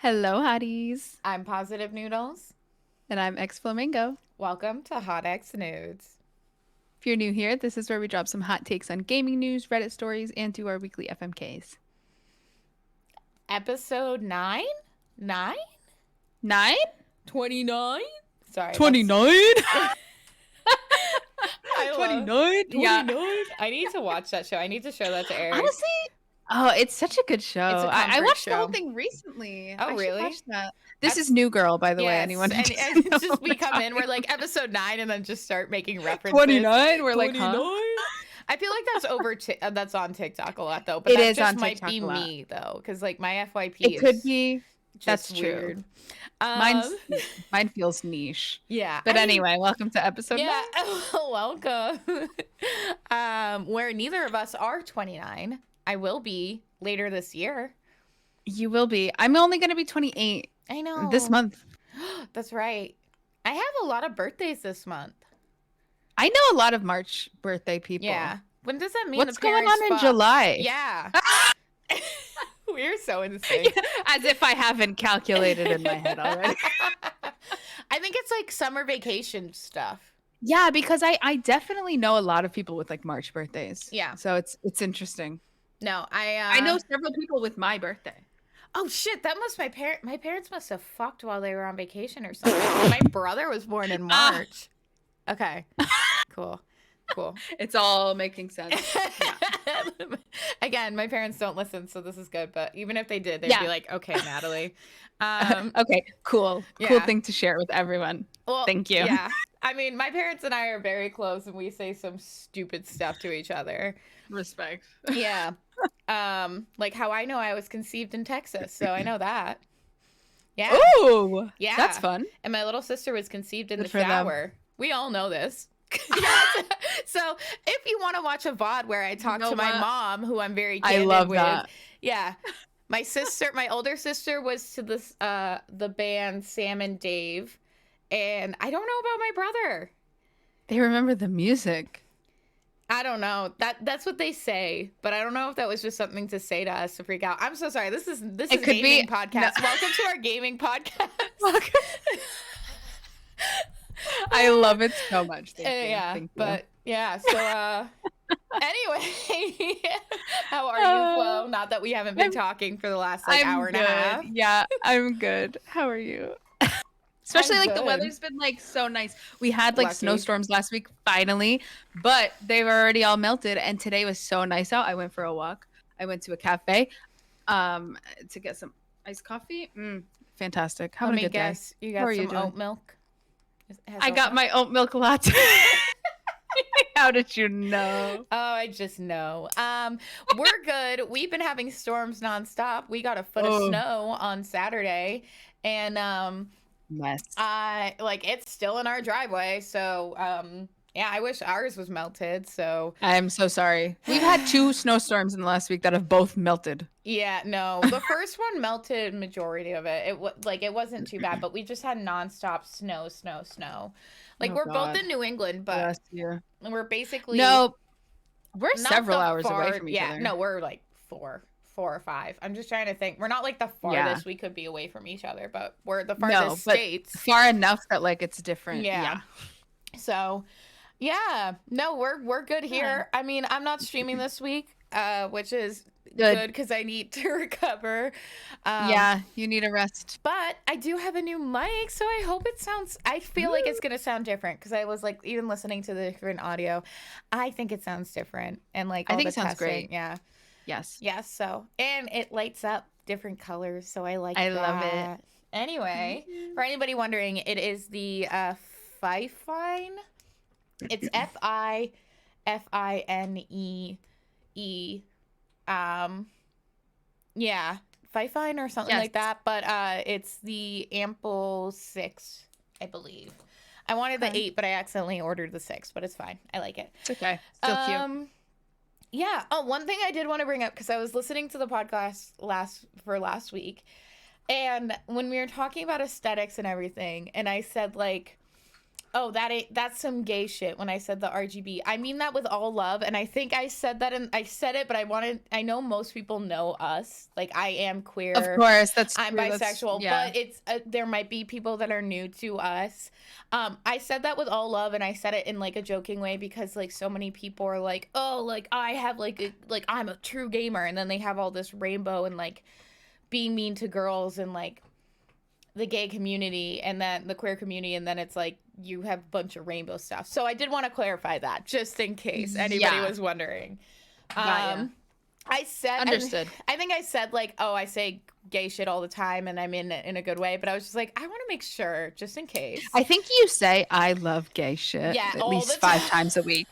Hello, Hotties. I'm Positive Noodles. And I'm xFlowmingo. Welcome to Hot X Nudes. If you're new here, this is where we drop some hot takes on gaming news, Reddit stories, and do our weekly FMKs. Episode 9? 9? 9? 29? Sorry. 29? 29? 29? Yeah. I need to watch that show. I need to show that to Eric. Honestly, it's such a good show. It's a I comfort watched the whole show. thing recently. Oh, I should really? watch that. This is New Girl, by the way. Yes, Anyone who and doesn't it's know just what we we're come in, talking we're like episode 9 and then just start making references. 29? We're like, 29? huh? I feel like that's that's on TikTok a lot though, but It that is just on might TikTok be a lot. me though, because like my FYP It is could be. just That's true. weird. Mine feels niche. Yeah. But anyway, welcome to episode 9. Welcome. Where neither of us are 29. I will be later this year. You will be. I'm only going to be 28 I know. this month. That's right. I have a lot of birthdays this month. I know a lot of March birthday people. Yeah. When does that mean? What's the going parents on in fuck? July? Yeah. We're so insane. As if I haven't calculated in my head already. I think it's like summer vacation stuff. Yeah, because I definitely know a lot of people with like March birthdays. Yeah. So it's interesting. No, I know several people with my birthday. Oh shit, that must my parents must have fucked while they were on vacation or something. My brother was born in March. Okay. Cool. It's all making sense. Yeah. Again, my parents don't listen, so this is good. But even if they did, they'd be like, "Okay, Natalie." Okay, cool. Yeah. Cool thing to share with everyone. Well, Thank you. Yeah. I mean, my parents and I are very close, and we say some stupid stuff to each other. Respect. Yeah. Like how I know I was conceived in Texas, so I know that. Yeah. Ooh. Yeah. That's fun. And my little sister was conceived in Good the for them. shower. We all know this. So if you want to watch a VOD where I talk to my mom, who I'm very candid love with, that. yeah. My older sister was to this the band Sam and Dave, and I don't know about my brother. They remember the music. I don't know. That's what they say, but I don't know if that was just something to say to us to freak out. I'm so sorry. This is gaming podcast. No. Welcome to our gaming podcast. I love it so much. Thank you. Yeah, Thank you. but yeah. So anyway, how are you, Flo? Not that we haven't been talking for the last hour and a half. Yeah, I'm good. How are you? Especially like the weather's been like so nice. We had like snowstorms last week finally, but they were already all melted. And today was so nice out. I went for a walk. I went to a cafe to get some iced coffee. Fantastic. Have a good day. You got some oat milk? I got my oat milk latte. How did you know? Oh, I just know. We're good. We've been having storms nonstop. We got a foot of snow on Saturday, and it's still in our driveway. So yeah, I wish ours was melted. So I'm so sorry. We've had 2 snowstorms in the last week that have both melted. Yeah, no, the first one melted majority of it. It wasn't too bad, but we just had nonstop snow. Like we're both in New England, but we're basically we're several hours away from each other. Yeah, no, we're like 4 or 5. I'm just trying to think. We're not like the farthest we could be away from each other, but we're the farthest states. Far enough that like it's different. Yeah. So, yeah, no, we're good here. I mean, I'm not streaming this week, which is good because I need to recover. Yeah, you need a rest. But I do have a new mic, so I hope I feel like it's gonna sound different because I was like even listening to the different audio. I think it sounds different, and like I think it sounds great. Yeah. Yes. So, and it lights up different colors, so I like. I love it. Anyway, for anybody wondering, it is the Fifine. It's FIFINEE. Yeah, Fifine or something like that. But it's the Ample 6, I believe. I wanted the 8, but I accidentally ordered the 6. But it's fine. I like it. It's okay. Still cute. Yeah. Oh, one thing I did want to bring up because I was listening to the podcast last week, and when we were talking about aesthetics and everything, and I said like, Oh, that's some gay shit when I said the RGB. I mean that with all love, and I think I said that, and I said it, but I know most people know us. Like, I am queer. Of course, that's I'm true. bisexual, but it's there might be people that are new to us. I said that with all love, and I said it in like a joking way because like so many people are like, oh, like I have like I'm a true gamer, and then they have all this rainbow and like being mean to girls and like the gay community and then the queer community, and then it's like you have a bunch of rainbow stuff. So I did want to clarify that just in case anybody was wondering. I said, understood. I think I said like, oh, I say gay shit all the time and I'm in a good way, but I was just like, I want to make sure just in case. I think you say I love gay shit at least 5 times a week.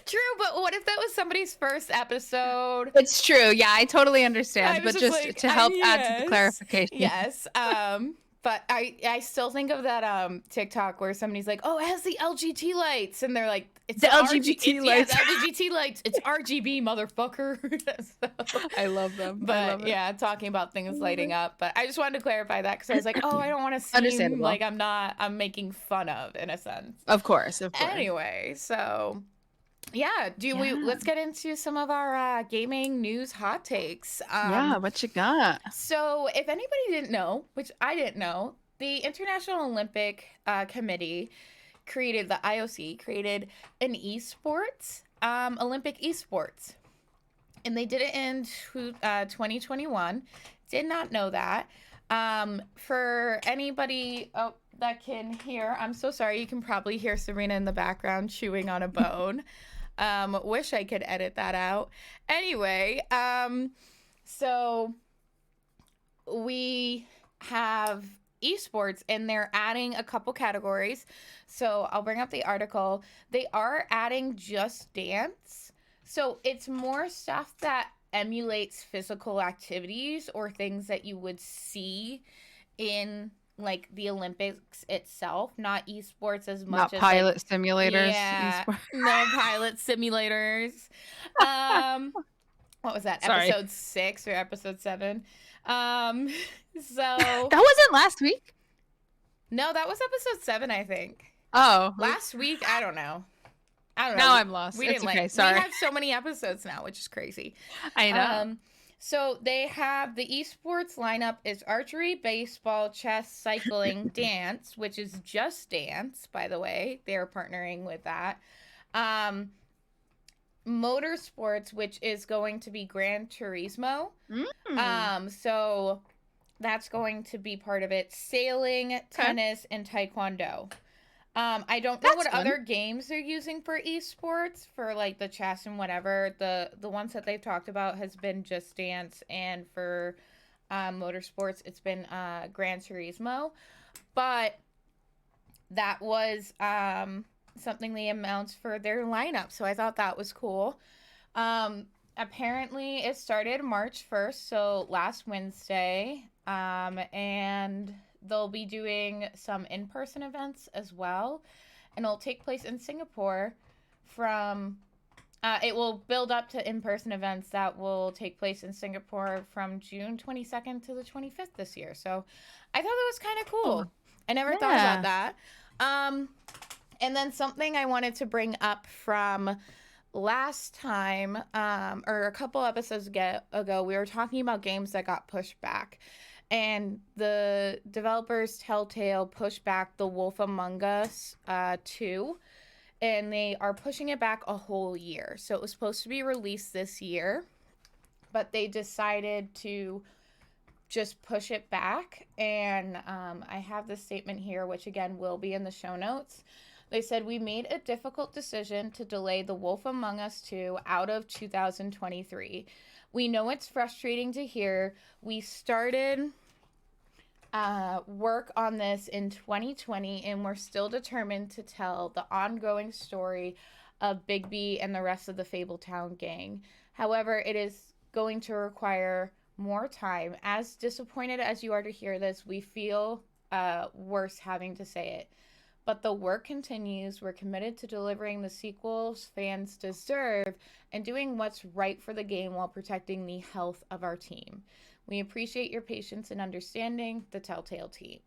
True, but what if that was somebody's first episode? It's true. Yeah, I totally understand. But just like, to help add to the clarification. Yes. But I still think of that TikTok where somebody's like, oh, it has the LGBT lights. And they're like, it's the LGBT lights. Yeah, the LGBT lights. It's RGB, motherfucker. So, I love them. But yeah, talking about things lighting up. But I just wanted to clarify that because I was like, oh, I don't want to seem like I'm making fun of, in a sense. Of course. Anyway, so... Yeah, let's get into some of our gaming news hot takes. What you got? So if anybody didn't know, which I didn't know, the International Olympic Committee created, the IOC created an esports, Olympic Esports. And they did it in 2021. Did not know that. For anybody that can hear, I'm so sorry, you can probably hear Serena in the background chewing on a bone. Wish I could edit that out. Anyway, so we have esports and they're adding a couple categories. So I'll bring up the article. They are adding Just Dance. So it's more stuff that emulates physical activities or things that you would see in like the Olympics itself, not esports as much as pilot simulators. Yeah, no pilot simulators. What was that? Sorry. Episode 6 or episode 7? So that wasn't last week. No, that was episode 7, I think. Oh, last week, I don't know. Now I'm lost. We didn't okay. Sorry. We have so many episodes now, which is crazy. I know. So they have the esports lineup is archery, baseball, chess, cycling, dance, which is Just Dance, by the way. They're partnering with that. Motorsports, which is going to be Gran Turismo. So that's going to be part of it. Sailing, tennis, and taekwondo. I don't know what other games they're using for esports, for like the chess and whatever. The ones that they've talked about has been Just Dance, and for motorsports, it's been Gran Turismo. But that was something they announced for their lineup, so I thought that was cool. Apparently, it started March 1st, so last Wednesday, and they'll be doing some in-person events as well, and it'll take place in Singapore from... it will build up to in-person events that will take place in Singapore from June 22nd to the 25th this year. So I thought that was kind of cool. I never thought about that. And then something I wanted to bring up from last time, or a couple episodes ago, we were talking about games that got pushed back. And the developers Telltale pushed back The Wolf Among Us 2, and they are pushing it back a whole year. So it was supposed to be released this year, but they decided to just push it back. And I have this statement here, which again will be in the show notes. They said, we made a difficult decision to delay The Wolf Among Us 2 out of 2023. We know it's frustrating to hear. We started work on this in 2020, and we're still determined to tell the ongoing story of Bigby and the rest of the Fabletown gang. However, it is going to require more time. As disappointed as you are to hear this, we feel worse having to say it. But the work continues. We're committed to delivering the sequels fans deserve and doing what's right for the game while protecting the health of our team. We appreciate your patience and understanding, the Telltale team.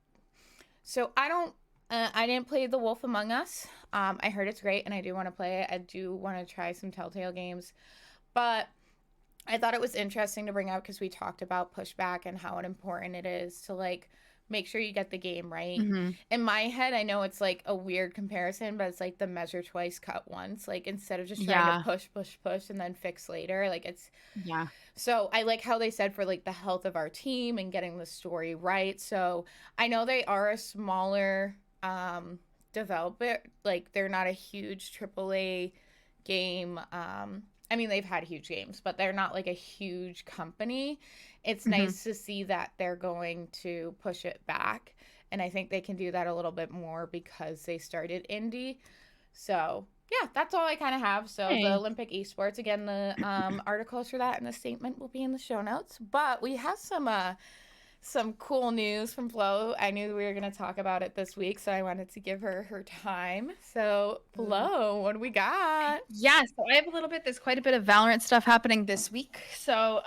So I don't I didn't play The Wolf Among Us. I heard it's great, and I do want to play it. I do want to try some Telltale games, but I thought it was interesting to bring up because we talked about pushback and how important it is to like make sure you get the game right. Mm-hmm. In my head, I know it's like a weird comparison, but it's like the measure twice, cut once. Like instead of just trying to push and then fix later, like it's So I like how they said for like the health of our team and getting the story right. So I know they are a smaller developer, like they're not a huge AAA game. I mean, they've had huge games, but they're not like a huge company. It's nice to see that they're going to push it back. And I think they can do that a little bit more because they started indie. So, yeah, that's all I kind of have. So, the Olympic Esports, again, the articles for that and the statement will be in the show notes. But we have some cool news from Flo. I knew we were going to talk about it this week, so I wanted to give her her time. So, Flo, what do we got? Yeah, so I have a little bit. There's quite a bit of Valorant stuff happening this week. So,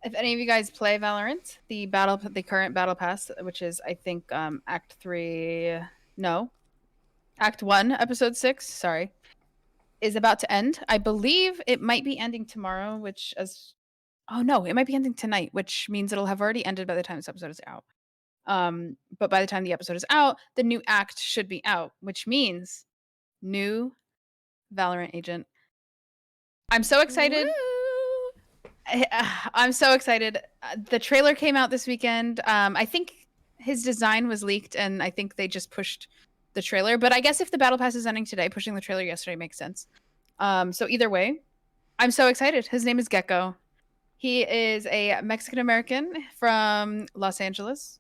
if any of you guys play Valorant, the current battle pass, which is I think Act 1, Episode 6. Sorry, is about to end. I believe it might be ending tomorrow, oh no, it might be ending tonight, which means it'll have already ended by the time this episode is out. But by the time the episode is out, the new act should be out, which means new Valorant agent. I'm so excited. I'm so excited. The trailer came out this weekend. I think his design was leaked, and I think they just pushed the trailer. But I guess if the battle pass is ending today, pushing the trailer yesterday makes sense. So either way, I'm so excited. His name is Gecko. He is a Mexican American from Los Angeles.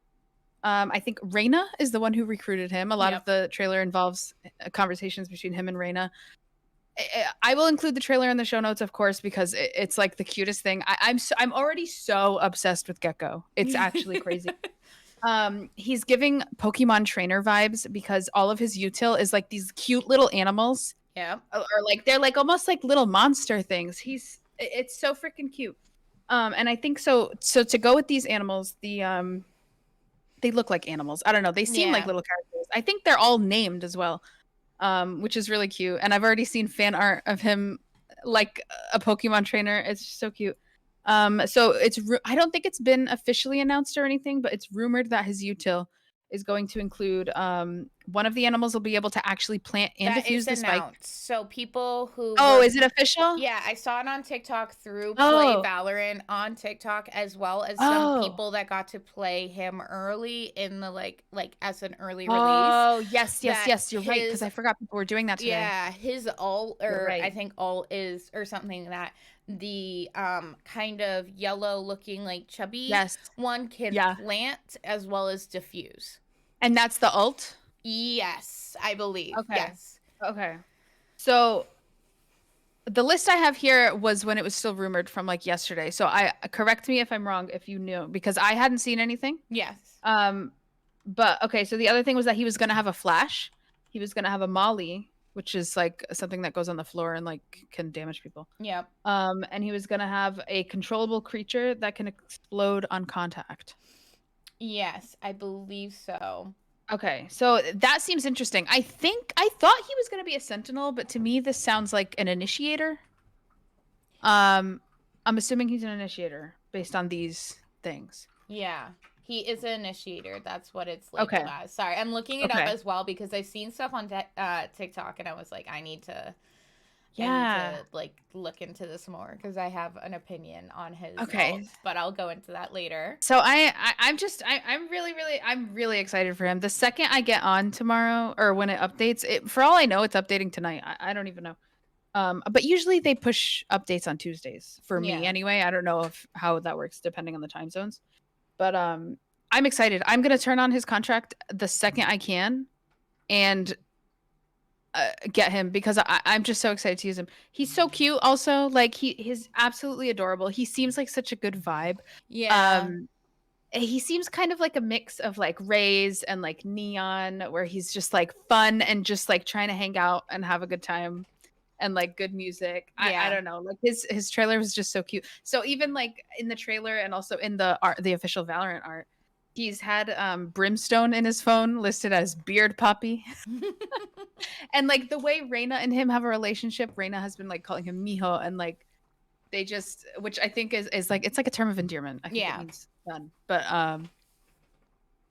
I think Reina is the one who recruited him. A lot of the trailer involves conversations between him and Reina. I will include the trailer in the show notes, of course, because it's like the cutest thing. I'm already so obsessed with Gecko. It's actually crazy. He's giving Pokemon trainer vibes because all of his util is like these cute little animals. Yeah. Or like they're like almost like little monster things. It's so freaking cute. And I think so to go with these animals, they look like animals. I don't know. They seem like little characters. I think they're all named as well. Which is really cute. And I've already seen fan art of him like a Pokemon trainer. It's just so cute. So I don't think it's been officially announced or anything, but it's rumored that his util is going to include one of the animals will be able to actually plant and defuse the spike. So people who is it official? Yeah, I saw it on TikTok through Play Valorant on TikTok, as well as some people that got to play him early in the like as an early release. Oh, yes, you're right, because I forgot people were doing that today. Yeah, his ult, or I think ult is, or something, that the kind of yellow looking like chubby one can plant as well as diffuse. And that's the ult? Yes, I believe. Okay. Yes. Okay. So the list I have here was when it was still rumored from like yesterday. So correct me if I'm wrong, if you knew, because I hadn't seen anything. Yes. But okay, so the other thing was that he was going to have a flash. He was going to have a molly, which is like something that goes on the floor and like can damage people. Yeah. And he was going to have a controllable creature that can explode on contact. Yes, I believe so. Okay, so that seems interesting. I thought he was going to be a sentinel, but to me this sounds like an initiator. I'm assuming he's an initiator based on these things. Yeah, he is an initiator. That's what it's labeled as. Sorry, I'm looking it up as well because I've seen stuff on TikTok and I was like, I need to like look into this more because I have an opinion on his ult, but I'll go into that later. So I'm really excited for him. The second I get on tomorrow, or when it updates, for all I know, it's updating tonight. I don't even know. But usually they push updates on Tuesdays for me anyway. I don't know how that works depending on the time zones. But I'm excited. I'm gonna turn on his contract the second I can, and get him because I'm just so excited to use him. He's so cute. Also, like he's absolutely adorable. He seems like such a good vibe. Yeah. He seems kind of like a mix of like Raze and like Neon, where he's just like fun and just like trying to hang out and have a good time and like good music. I don't know. Like his trailer was just so cute. So even like in the trailer and also in the official Valorant art, He's had Brimstone in his phone listed as Beard Puppy. And like the way Reina and him have a relationship, Reina has been like calling him Mijo, and like they just, which I think is like, it's like a term of endearment. I think it means son. But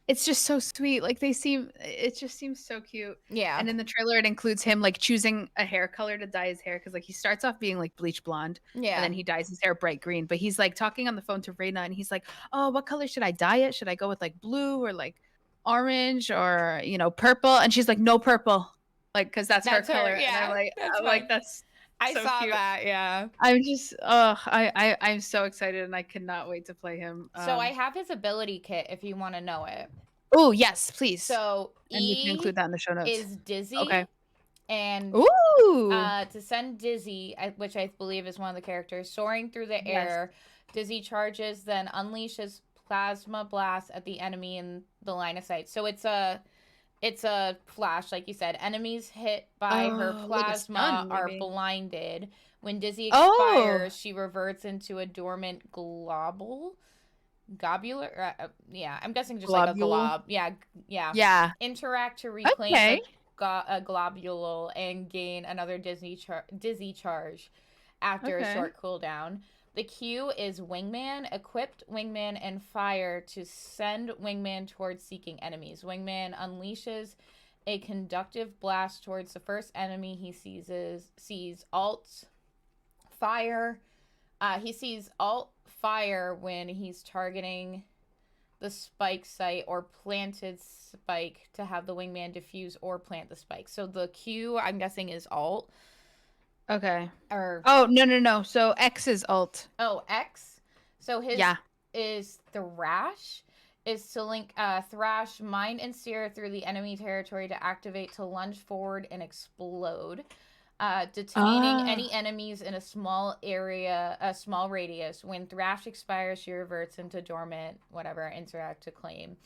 it's just so sweet. Like it just seems so cute. Yeah. And in the trailer, it includes him like choosing a hair color to dye his hair, because like he starts off being like bleach blonde, and then he dyes his hair bright green. But he's like talking on the phone to Reina, and he's like, "Oh, what color should I dye it? Should I go with like blue or like orange or purple?" And she's like, "No, purple," like because that's her color. Yeah, And I'm like, that's. I so saw cute. that, yeah. I'm just, I'm so excited, and I cannot wait to play him. So I have his ability kit if you want to know it. Oh, yes, please. So and you can include that in the show notes. Is Dizzy. Okay. And to send Dizzy, which I believe is one of the characters, soaring through the air, Dizzy charges, then unleashes plasma blast at the enemy in the line of sight. So it's a flash, like you said. Enemies hit by her plasma are blinded. When Dizzy expires, she reverts into a dormant globular. I'm guessing just like a glob. Yeah. Interact to reclaim a globule and gain another dizzy charge after a short cooldown. The Q is Wingman. Equipped Wingman and fire to send Wingman towards seeking enemies. Wingman unleashes a conductive blast towards the first enemy he sees. Alt fire. He sees alt fire when he's targeting the spike site or planted spike to have the Wingman defuse or plant the spike. So the Q, I'm guessing, is alt. Okay. No. So X is alt. Oh, X. So his is Thrash. Is to link Thrash, mine, and steer through the enemy territory to activate to lunge forward and explode. Detaining any enemies in a small area, a small radius. When Thrash expires, she reverts into dormant, whatever, interact to claim.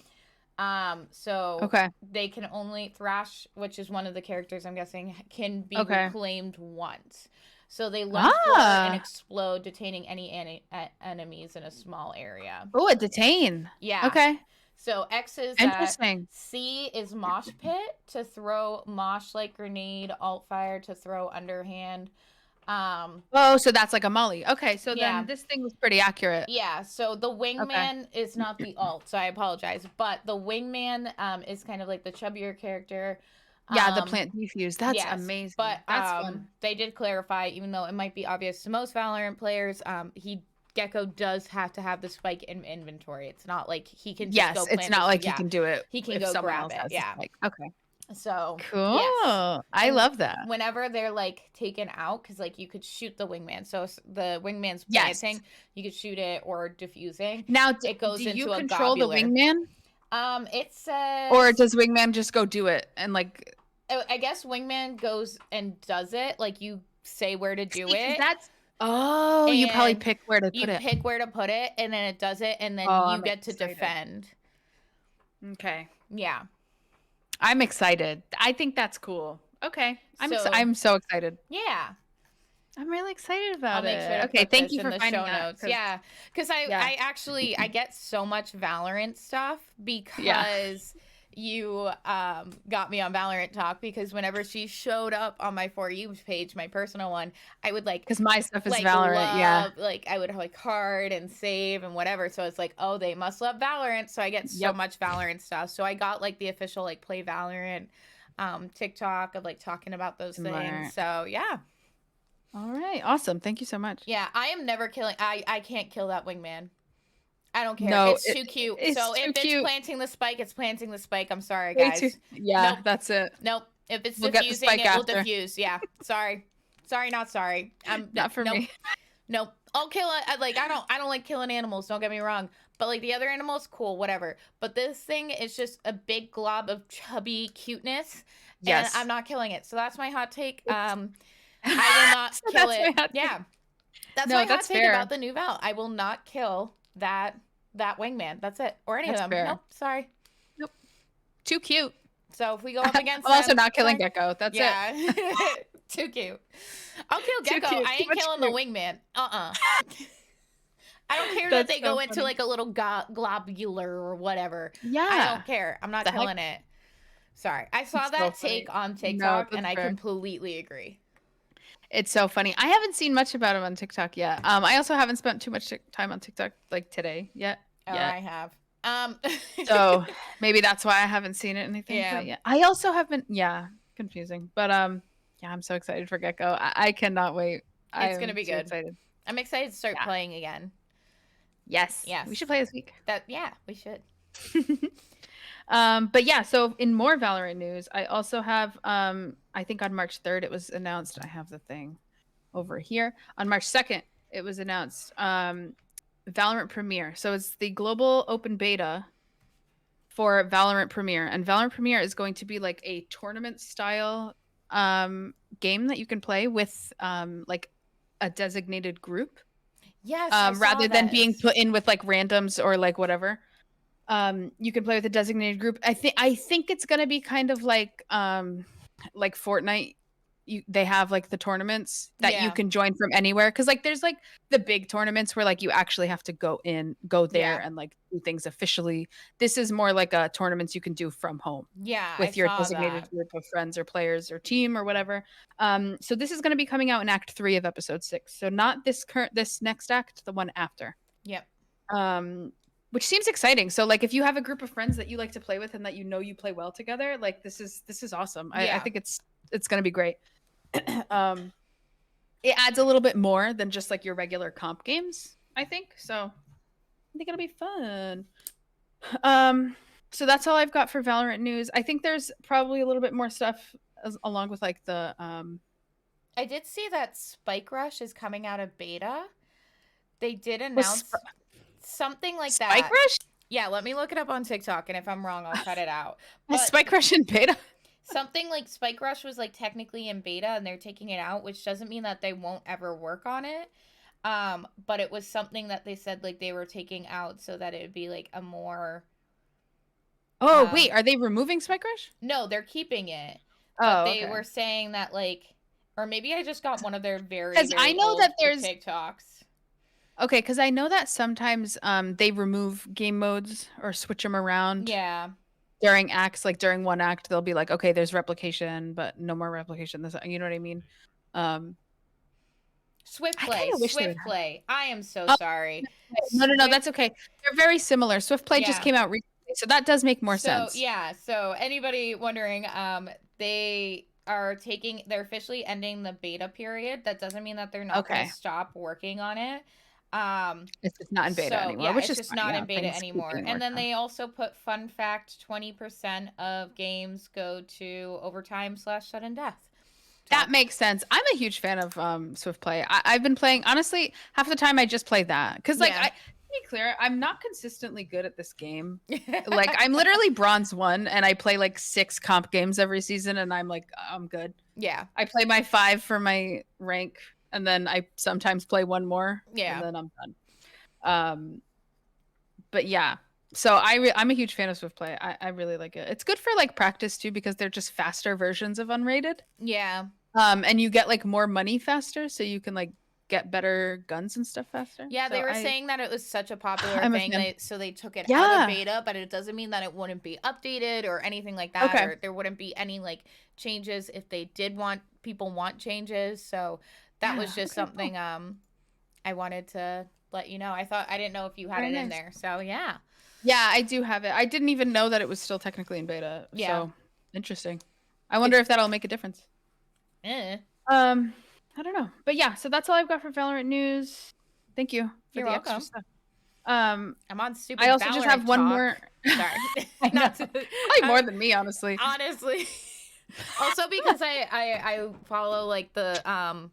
So they can only Thrash, which is one of the characters I'm guessing, can be reclaimed once. So they lunge forward and explode, detaining any enemies in a small area. Oh, a detain. Yeah. Okay. So X is interesting. C is mosh pit to throw mosh like grenade, alt fire to throw underhand. So that's like a molly. Okay, so then this thing was pretty accurate. Yeah, so the Wingman is not the alt, so I apologize. But the Wingman is kind of like the chubbier character. Yeah, the plant defuse. That's amazing. But that's fun. They did clarify, even though it might be obvious to most Valorant players, Gecko does have to have the spike in inventory. It's not like he can just go plant it's not like he can do it. He can go grab it. Yeah. Okay. So cool. Yes. I love that. Whenever they're like taken out, because like you could shoot the Wingman. So the Wingman's planting, you could shoot it or diffusing. Now it goes into you a control globular. the Wingman? It says, or does Wingman just go do it and like? I guess Wingman goes and does it. Like you say where to do it. That's. Oh, you probably pick where to put it. You pick where to put it, and then it does it, and then you get to defend. Okay. Yeah. I'm excited. I think that's cool. Okay. I'm so excited. Yeah. I'm really excited about it. Sure okay, thank you for finding show notes. Yeah, because I actually get so much Valorant stuff because you got me on Valorant Talk, because whenever she showed up on my For You page, my personal one, I would like, because my stuff is Valorant. Like I would like card and save and whatever, so it's like, oh, they must love Valorant, so I get so much Valorant stuff. So I got like the official like Play Valorant TikTok of like talking about those things. So yeah. All right, awesome. Thank you so much. Yeah, I am never killing. I can't kill that Wingman. I don't care. No, it's too cute. It's so too if it's cute. planting the spike, it's planting the spike. I'm sorry, guys. Nope. That's it. Nope. If it's diffusing, it will diffuse. Yeah. Sorry. Sorry, not sorry. Not for me. Nope. I'll kill it. Like I don't like killing animals. Don't get me wrong. But like the other animals, cool, whatever. But this thing is just a big glob of chubby cuteness. Yes. And I'm not killing it. So that's my hot take. I will not kill it. Yeah. That's my hot take about the new Val. I will not kill that Wingman. That's it. Or any of them. Fair. Nope. Sorry. Nope. Too cute. So if we go up against I'm also not killing Gecko. That's it. Too cute. I'll kill Gecko. I ain't killing the Wingman. I don't care that they go into like a little globular or whatever. Yeah. I don't care. I'm not killing it. Sorry. I saw that take on TikTok and I completely agree. It's so funny. I haven't seen much about him on TikTok yet. I also haven't spent too much time on TikTok like today yet. Oh, I have. So maybe that's why I haven't seen it. Anything? Yeah. I also haven't. Yeah, confusing. But yeah, I'm so excited for Gecko. I cannot wait. It's gonna be good. Excited. I'm excited to start playing again. Yes. We should play this week. We should. But yeah, so in more Valorant news, I also have I think on March 3rd it was announced. I have the thing over here. On March 2nd, it was announced Valorant Premiere. So it's the global open beta for Valorant Premiere, and Valorant Premiere is going to be like a tournament style game that you can play with like a designated group. Yes, rather than being put in with like randoms or like whatever. You can play with a designated group. I think it's gonna be kind of like Fortnite. They have like the tournaments that you can join from anywhere, because like there's like the big tournaments where like you actually have to go there and like do things officially. This is more like a tournaments you can do from home. Yeah, with your designated group of friends or players or team or whatever. So this is going to be coming out in Act 3 of Episode 6. So not this next act, the one after. Yep. Which seems exciting. So like if you have a group of friends that you like to play with and that you know you play well together, like this is awesome. I think it's going to be great. It adds a little bit more than just like your regular comp games, I think. So I think it'll be fun. So that's all I've got for Valorant news. I think there's probably a little bit more stuff along with like the I did see that Spike Rush is coming out of beta. They did announce something like that. Spike Rush? Yeah, let me look it up on TikTok, and if I'm wrong, I'll cut it out. But Spike Rush in beta? Something like Spike Rush was like technically in beta and they're taking it out, which doesn't mean that they won't ever work on it. But it was something that they said like they were taking out so that it would be like a more... Oh, wait, are they removing Spike Rush? No, they're keeping it. But they were saying that like, or maybe I just got one of their very I know that there's TikToks. Okay, because I know that sometimes they remove game modes or switch them around. Yeah. During acts, like during one act, they'll be like, okay, there's replication, but no more replication. This, you know what I mean? Swift play. I am so sorry. No, that's okay. They're very similar. Swift play just came out recently, so that does make more sense. Yeah. So anybody wondering, they're officially ending the beta period. That doesn't mean that they're not going to stop working on it. It's just not in beta anymore, which is just not in beta anymore. And then they also put fun fact: 20% of games go to overtime / sudden death. That makes sense. I'm a huge fan of Swift play. I've been playing, honestly, half the time I just play that because like to be clear, I'm not consistently good at this game. Like I'm literally bronze 1 and I play like 6 comp games every season and I'm like I'm good. Yeah. I play my 5 for my rank. And then I sometimes play one more. Yeah. And then I'm done. But yeah. So I'm a huge fan of Swift play. I really like it. It's good for like practice too because they're just faster versions of unrated. Yeah. And you get like more money faster, so you can like get better guns and stuff faster. Yeah, so they were saying that it was such a popular thing, so they took it out of beta, but it doesn't mean that it wouldn't be updated or anything like that, or there wouldn't be any like changes if they did people want changes. So that was just something I wanted to let you know. I didn't know if you had it in there. So yeah. Yeah, I do have it. I didn't even know that it was still technically in beta. Yeah. So interesting. I wonder if that'll make a difference. I don't know. But yeah, so that's all I've got for Valorant news. Thank you for the extra stuff. I'm on stupid. I also just have one more. Sorry. Probably more than me, honestly. Honestly. Also because I follow like the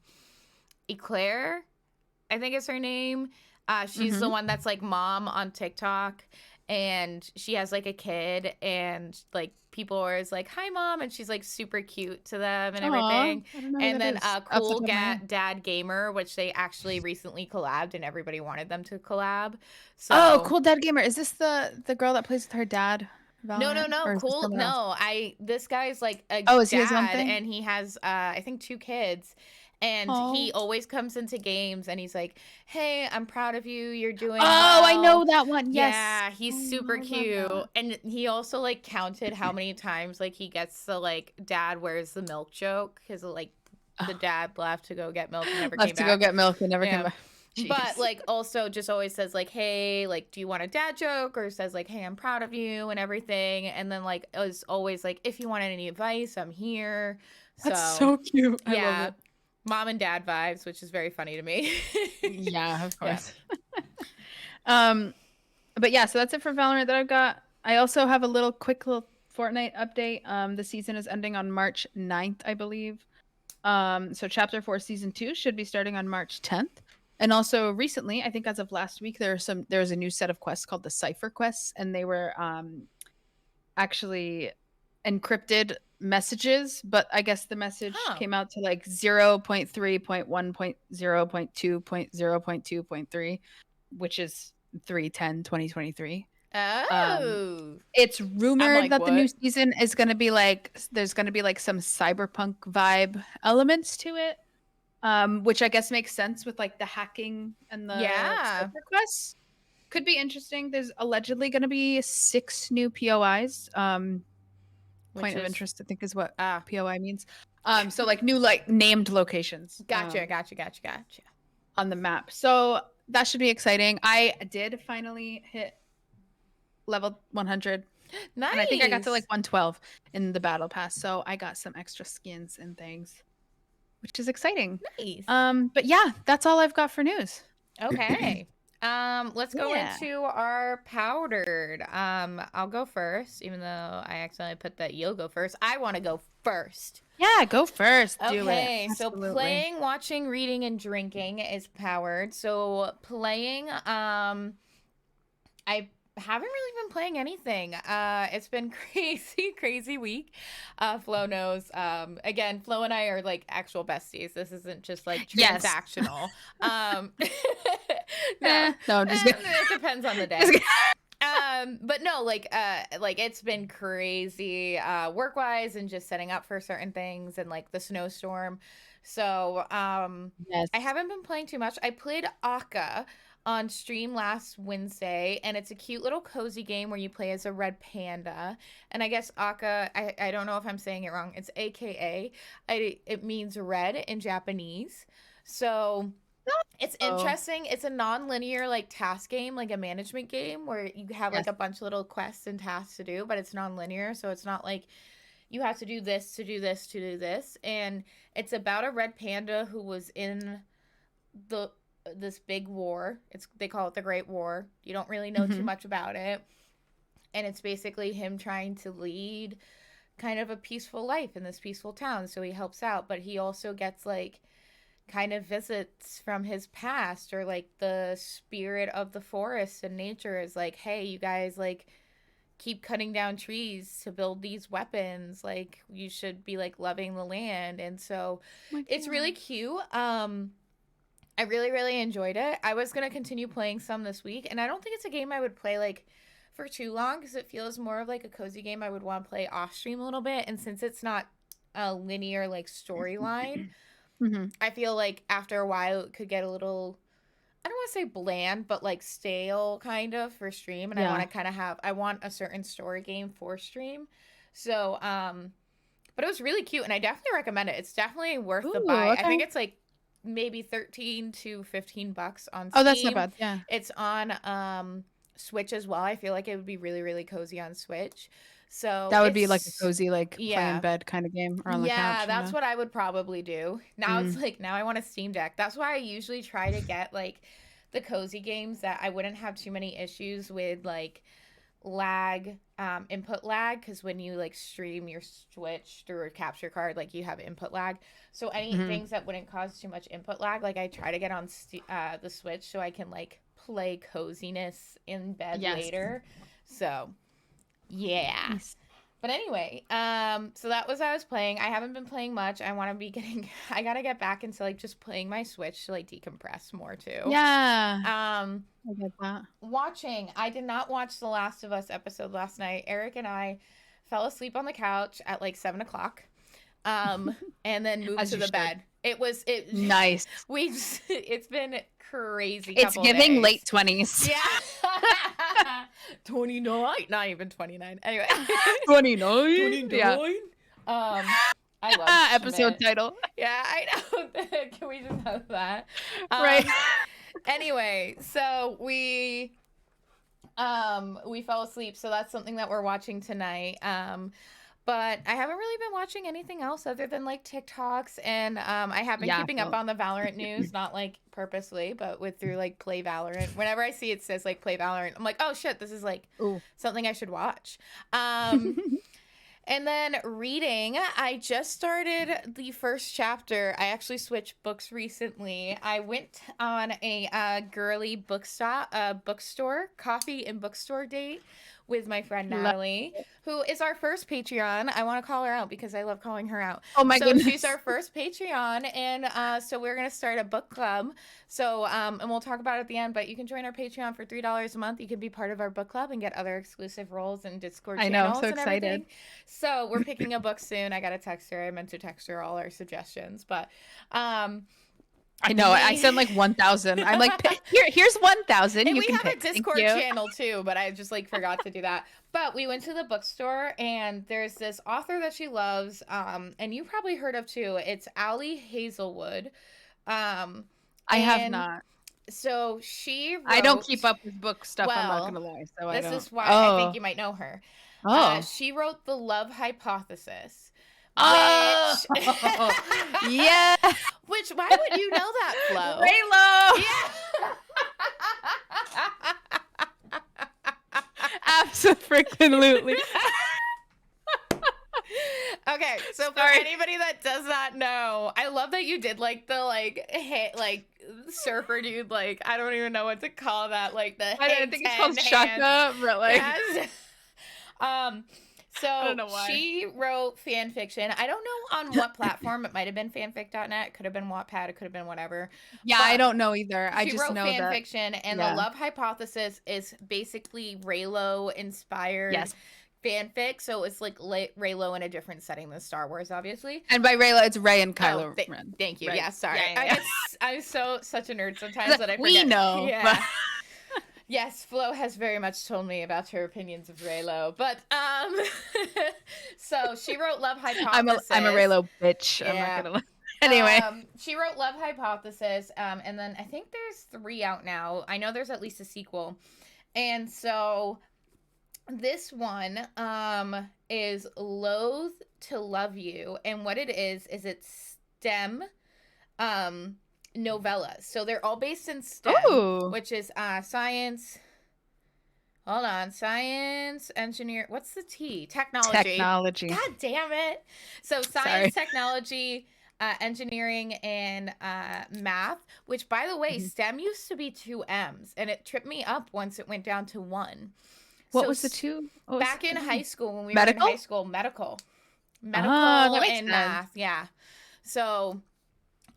Eclair, I think is her name. She's the one that's like mom on TikTok, and she has like a kid, and like people are always like, "Hi, mom," and she's like super cute to them and everything. And then Cool Dad Gamer, which they actually recently collabed, and everybody wanted them to collab. So Cool Dad Gamer, is this the girl that plays with her dad? Valorant? No. Cool. No, this guy's like a dad, and he has I think 2 kids. And he always comes into games and he's like, hey, I'm proud of you. You're doing well. I know that one. Yes. Yeah, he's super cute. And he also like counted how many times like he gets the like dad where's the milk joke because like the dad left to go get milk and never came back. Left to go get milk and never came back. Jeez. But like also just always says like, hey, like, do you want a dad joke? Or says like, hey, I'm proud of you and everything. And then like it was always like, if you want any advice, I'm here. That's so cute. I love it. Mom and dad vibes, which is very funny to me. Yeah, of course. Yeah. But yeah, so that's it for Valorant that I've got. I also have a quick little Fortnite update. The season is ending on March 9th, I believe. So Chapter 4 Season 2 should be starting on March 10th. And also recently, I think as of last week, there was a new set of quests called the Cypher quests, and they were actually encrypted messages, but I guess the message came out to like 0.3.1.0.2.0.2.3, which is 3/10/2023. It's rumored that the new season is going to be like, there's going to be like some cyberpunk vibe elements to it, which I guess makes sense with like the hacking and the cypher quests. Could be interesting. There's allegedly going to be 6 new POIs. Point of interest, I think, is what POI means. So like new like named locations. Gotcha. On the map. So that should be exciting. I did finally hit level 100. Nice. And I think I got to like 112 in the battle pass. So I got some extra skins and things, which is exciting. Nice. But yeah, that's all I've got for news. Okay. Let's go into our powdered. I'll go first, even though I accidentally put that you'll go first. I want to go first. Yeah, go first. Do it. Okay, so playing, watching, reading, and drinking is powered. So playing, I haven't really been playing anything. It's been crazy week. Flo knows. Again, Flo and I are like actual besties. This isn't just like transactional. No, I'm just kidding. It depends on the day. But no, like it's been crazy work-wise and just setting up for certain things and like the snowstorm. So I haven't been playing too much. I played AITA on stream last Wednesday, and it's a cute little cozy game where you play as a red panda. And I guess AITA, I don't know if I'm saying it wrong. It's AKA. It means red in Japanese. So it's interesting. It's a non-linear like task game, like a management game where you have like a bunch of little quests and tasks to do, but it's non-linear. So it's not like you have to do this to do this to do this. And it's about a red panda who was in this big war. They call it the Great War. You don't really know too much about it. And it's basically him trying to lead kind of a peaceful life in this peaceful town. So he helps out, but he also gets like kind of visits from his past, or like the spirit of the forest and nature is like, hey, you guys like keep cutting down trees to build these weapons. Like you should be like loving the land. And so it's really cute. I really enjoyed it. I was going to continue playing some this week, and I don't think it's a game I would play like for too long because it feels more of like a cozy game I would want to play off stream a little bit. And since it's not a linear like storyline, I feel like after a while it could get a little, I don't want to say bland, but like stale kind of for stream. And I want to kind of I want a certain story game for stream. So, but it was really cute, and I definitely recommend it. It's definitely worth the buy. Okay. I think it's like maybe $13 to $15 on Steam. Oh, that's not bad. Yeah. It's on Switch as well. I feel like it would be really cozy on Switch. So that would be like a cozy, like play in bed kind of game, or on the couch. Yeah, that's what I would probably do. Now it's like, now I want a Steam Deck. That's why I usually try to get like the cozy games that I wouldn't have too many issues with, like lag, input lag, because when you like stream your Switch through a capture card, like you have input lag. So any things that wouldn't cause too much input lag, like I try to get on the Switch so I can like play coziness in bed later. So yeah. Nice. But anyway, so that was what I was playing. I haven't been playing much. I want to be I gotta get back into like just playing my Switch to like decompress more too. Yeah. I get that. Watching. I did not watch The Last of Us episode last night. Eric and I fell asleep on the couch at like 7:00. And then moved to the bed. It nice. It's been crazy. It's giving days. late 20s. Yeah. 29, not even 29. Anyway. 29. 29. Yeah. I love episode Schmidt. title. Yeah, I know. Can we just have that? Right. Anyway, so we fell asleep, so that's something that we're watching tonight. But I haven't really been watching anything else other than like TikToks, and I have been keeping up on the Valorant news, not like purposely, but through like Play Valorant. Whenever I see it says like Play Valorant, I'm like, oh shit, this is like something I should watch. And then reading, I just started the first chapter. I actually switched books recently. I went on a girly bookstore, coffee and bookstore date with my friend Natalie, who is our first Patreon. I want to call her out because I love calling her out. Oh my goodness. She's our first Patreon, and so we're going to start a book club. So, and we'll talk about it at the end, but you can join our Patreon for $3 a month. You can be part of our book club and get other exclusive roles and Discord channels. I know, I'm so excited. Everything. So we're picking a book soon. I got to text her. I meant to text her all our suggestions, but I know. I sent like 1,000. I'm like, here's 1,000. And we have a Discord channel too, but I just like forgot to do that. But we went to the bookstore, and there's this author that she loves, and you probably heard of too. It's Ali Hazelwood. I have not. So she wrote, I don't keep up with book stuff. I'm not gonna lie. So this is why I think you might know her. She wrote The Love Hypothesis. Which, yeah. Which, why would you know that, Flo? Raylo. Yeah. Absolutely. Okay, so for anybody that does not know, I love that you did like the hit surfer dude, like I don't even know what to call that, like the I think it's called shaka, but like yes. So she wrote fan fiction. I don't know on what platform. It might have been fanfic.net. It could have been Wattpad. It could have been whatever. Yeah, I don't know either. I just know fan fiction, and The Love Hypothesis is basically Raylo inspired fanfic. So it's like Raylo in a different setting than Star Wars, obviously. And by Raylo, it's Ray and Kylo Ren. Thank you. Right. Yeah, sorry. Yeah. I'm such a nerd sometimes that I forget. We know. Yeah. But... Yes, Flo has very much told me about her opinions of Raylo, but so she wrote Love Hypothesis. I'm a Raylo bitch. Yeah. I'm not gonna. Anyway, she wrote Love Hypothesis, and then I think there's 3 out now. I know there's at least a sequel, and so this one is Loathe to Love You, and what it is it's STEM novellas. So they're all based in STEM, which is science. Hold on. Science, engineer. What's the T? Technology. God damn it. So science, technology, engineering, and math, which by the way, STEM used to be 2 M's, and it tripped me up once it went down to 1. What was the 2? Back in high school, when we were in high school, medical and math. Yeah. So...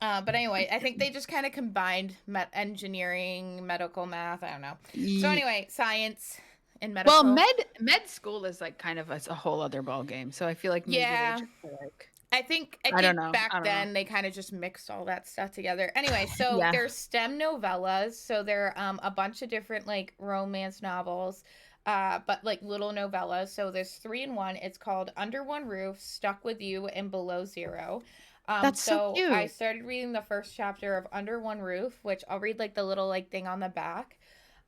but anyway, I think they just kind of combined engineering, medical, math. I don't know. So anyway, science and medical. Well, med school is like kind of a whole other ball game. So I feel like maybe they just like. I think back then they kind of just mixed all that stuff together. Anyway, so there's STEM novellas. So they're a bunch of different like romance novels, but like little novellas. So there's 3 in 1. It's called Under One Roof, Stuck with You, and Below Zero. That's so cute. I started reading the first chapter of Under One Roof, which I'll read like the little like thing on the back.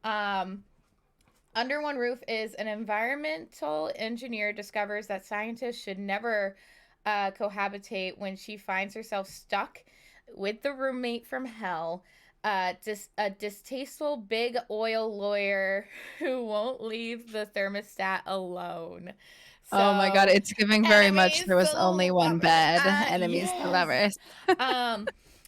Under One Roof is an environmental engineer discovers that scientists should never cohabitate when she finds herself stuck with the roommate from hell, a distasteful big oil lawyer who won't leave the thermostat alone. So, oh my god, it's giving very much there was only one bed. Enemies to lovers.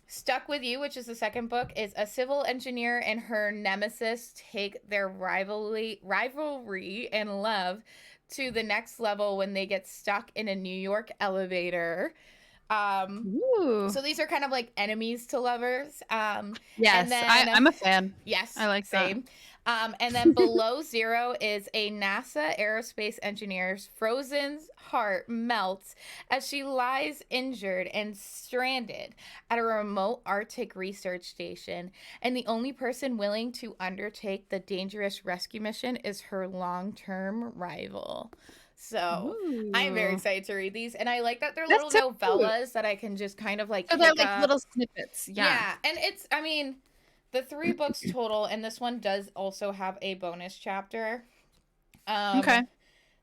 Stuck with You, which is the second book, is a civil engineer and her nemesis take their rivalry and love to the next level when they get stuck in a New York elevator. So these are kind of like enemies to lovers. Yes, and then, I'm a fan. Yes, I like same. And then below zero is a NASA aerospace engineer's frozen heart melts as she lies injured and stranded at a remote Arctic research station. And the only person willing to undertake the dangerous rescue mission is her long-term rival. So I'm very excited to read these, and I like that they're little novellas that I can just kind of like. So they're like little snippets. Yeah, and it's, I mean, the 3 books total, and this one does also have a bonus chapter. Okay.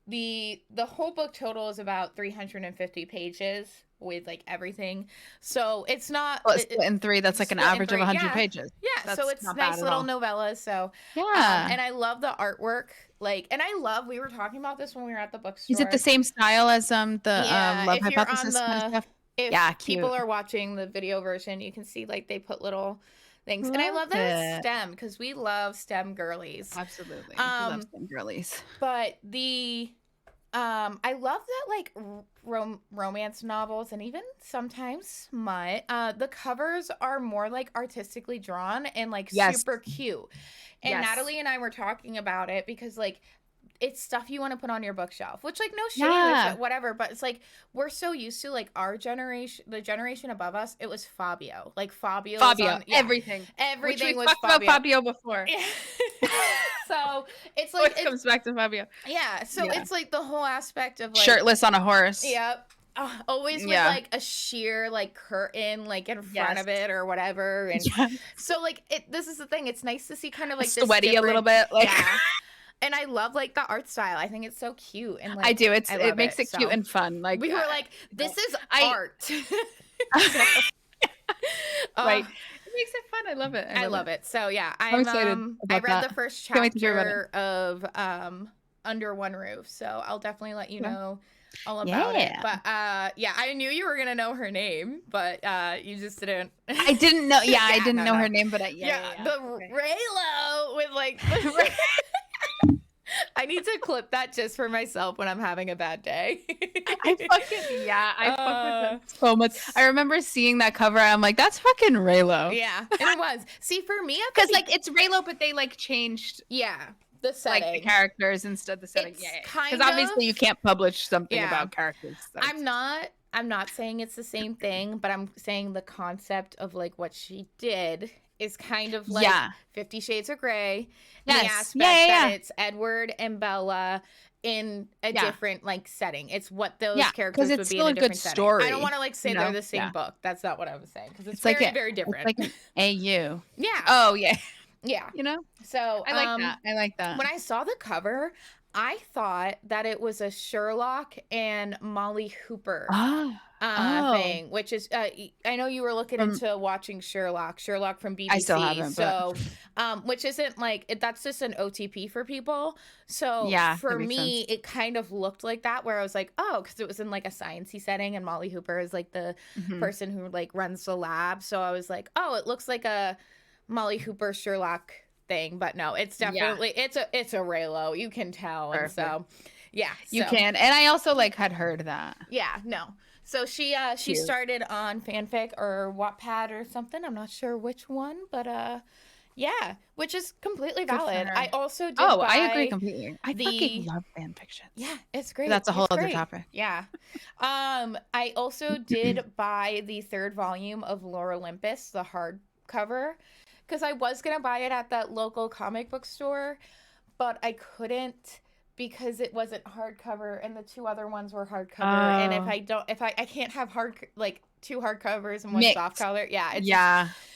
The whole book total is about 350 pages with like everything, so it's not split in 3. That's like an average of 100 pages. Yeah, that's so it's nice little novellas. So and I love the artwork. Like, and we were talking about this when we were at the bookstore. Is it the same style as the Love Hypothesis kind of stuff? If people are watching the video version, you can see like they put little things. And I love that it's STEM, because we love STEM girlies. Absolutely. We love STEM girlies. But I love that like romance novels, and even sometimes smut, the covers are more like artistically drawn and like super cute. And Natalie and I were talking about it because like it's stuff you want to put on your bookshelf, which like no shame, whatever, but it's like we're so used to like our generation, the generation above us, it was Fabio. Like Fabio was on, everything was talked Fabio. About Fabio before. So it's like it comes back to Fabio. Yeah, so it's like the whole aspect of like shirtless on a horse. Yep. Always with like a sheer like curtain like in front of it or whatever, and so like this is the thing. It's nice to see kind of like sweaty a little bit, like and I love like the art style. I think it's so cute, and like I do. It makes it cute and fun. Like we were like, this is art. Right. It makes it fun. I love it. I love it. So yeah, I'm excited. I read the first chapter of Under One Roof, so I'll definitely let you know all about it. But I knew you were gonna know her name, but you just didn't. I didn't know. Yeah, I didn't know her name, but the Raylo with like. I need to clip that just for myself when I'm having a bad day. I fuck with it so much. I remember seeing that cover. I'm like, that's fucking Raylo. Yeah, and it was. See, for me, because like it's Raylo, but they like changed. The setting. Like the characters instead of the setting. Because obviously you can't publish something about characters. I'm not saying it's the same thing, but I'm saying the concept of like what she did is kind of like 50 Shades of Grey. The aspect that it's Edward and Bella in a different like setting. It's what those characters would be in a different setting. Story. I don't want to like say they're the same book. That's not what I was saying, because it's very, very different. It's like an AU. Yeah. Oh yeah. Yeah. You know? So I like that. I like that. When I saw the cover, I thought that it was a Sherlock and Molly Hooper thing, which is I know you were looking into watching Sherlock from BBC. I still haven't, so which isn't like that's just an OTP for people. So for me, it kind of looked like that, where I was like, oh, because it was in like a sciencey setting, and Molly Hooper is like the person who like runs the lab. So I was like, oh, it looks like a Molly Hooper Sherlock thing, but no, it's definitely it's a Raylo, you can tell. And so you can. And I also like had heard that. So she started on fanfic or Wattpad or something, I'm not sure which one, but which is completely valid. I also did I agree completely. I fucking love fan fiction. Yeah, it's great. That's a whole other topic. I also did buy the 3rd volume of Lore Olympus, the hardcover, because I was going to buy it at that local comic book store, but I couldn't because it wasn't hardcover, and the 2 other ones were hardcover. And if I can't have 2 hardcovers and 1 soft color.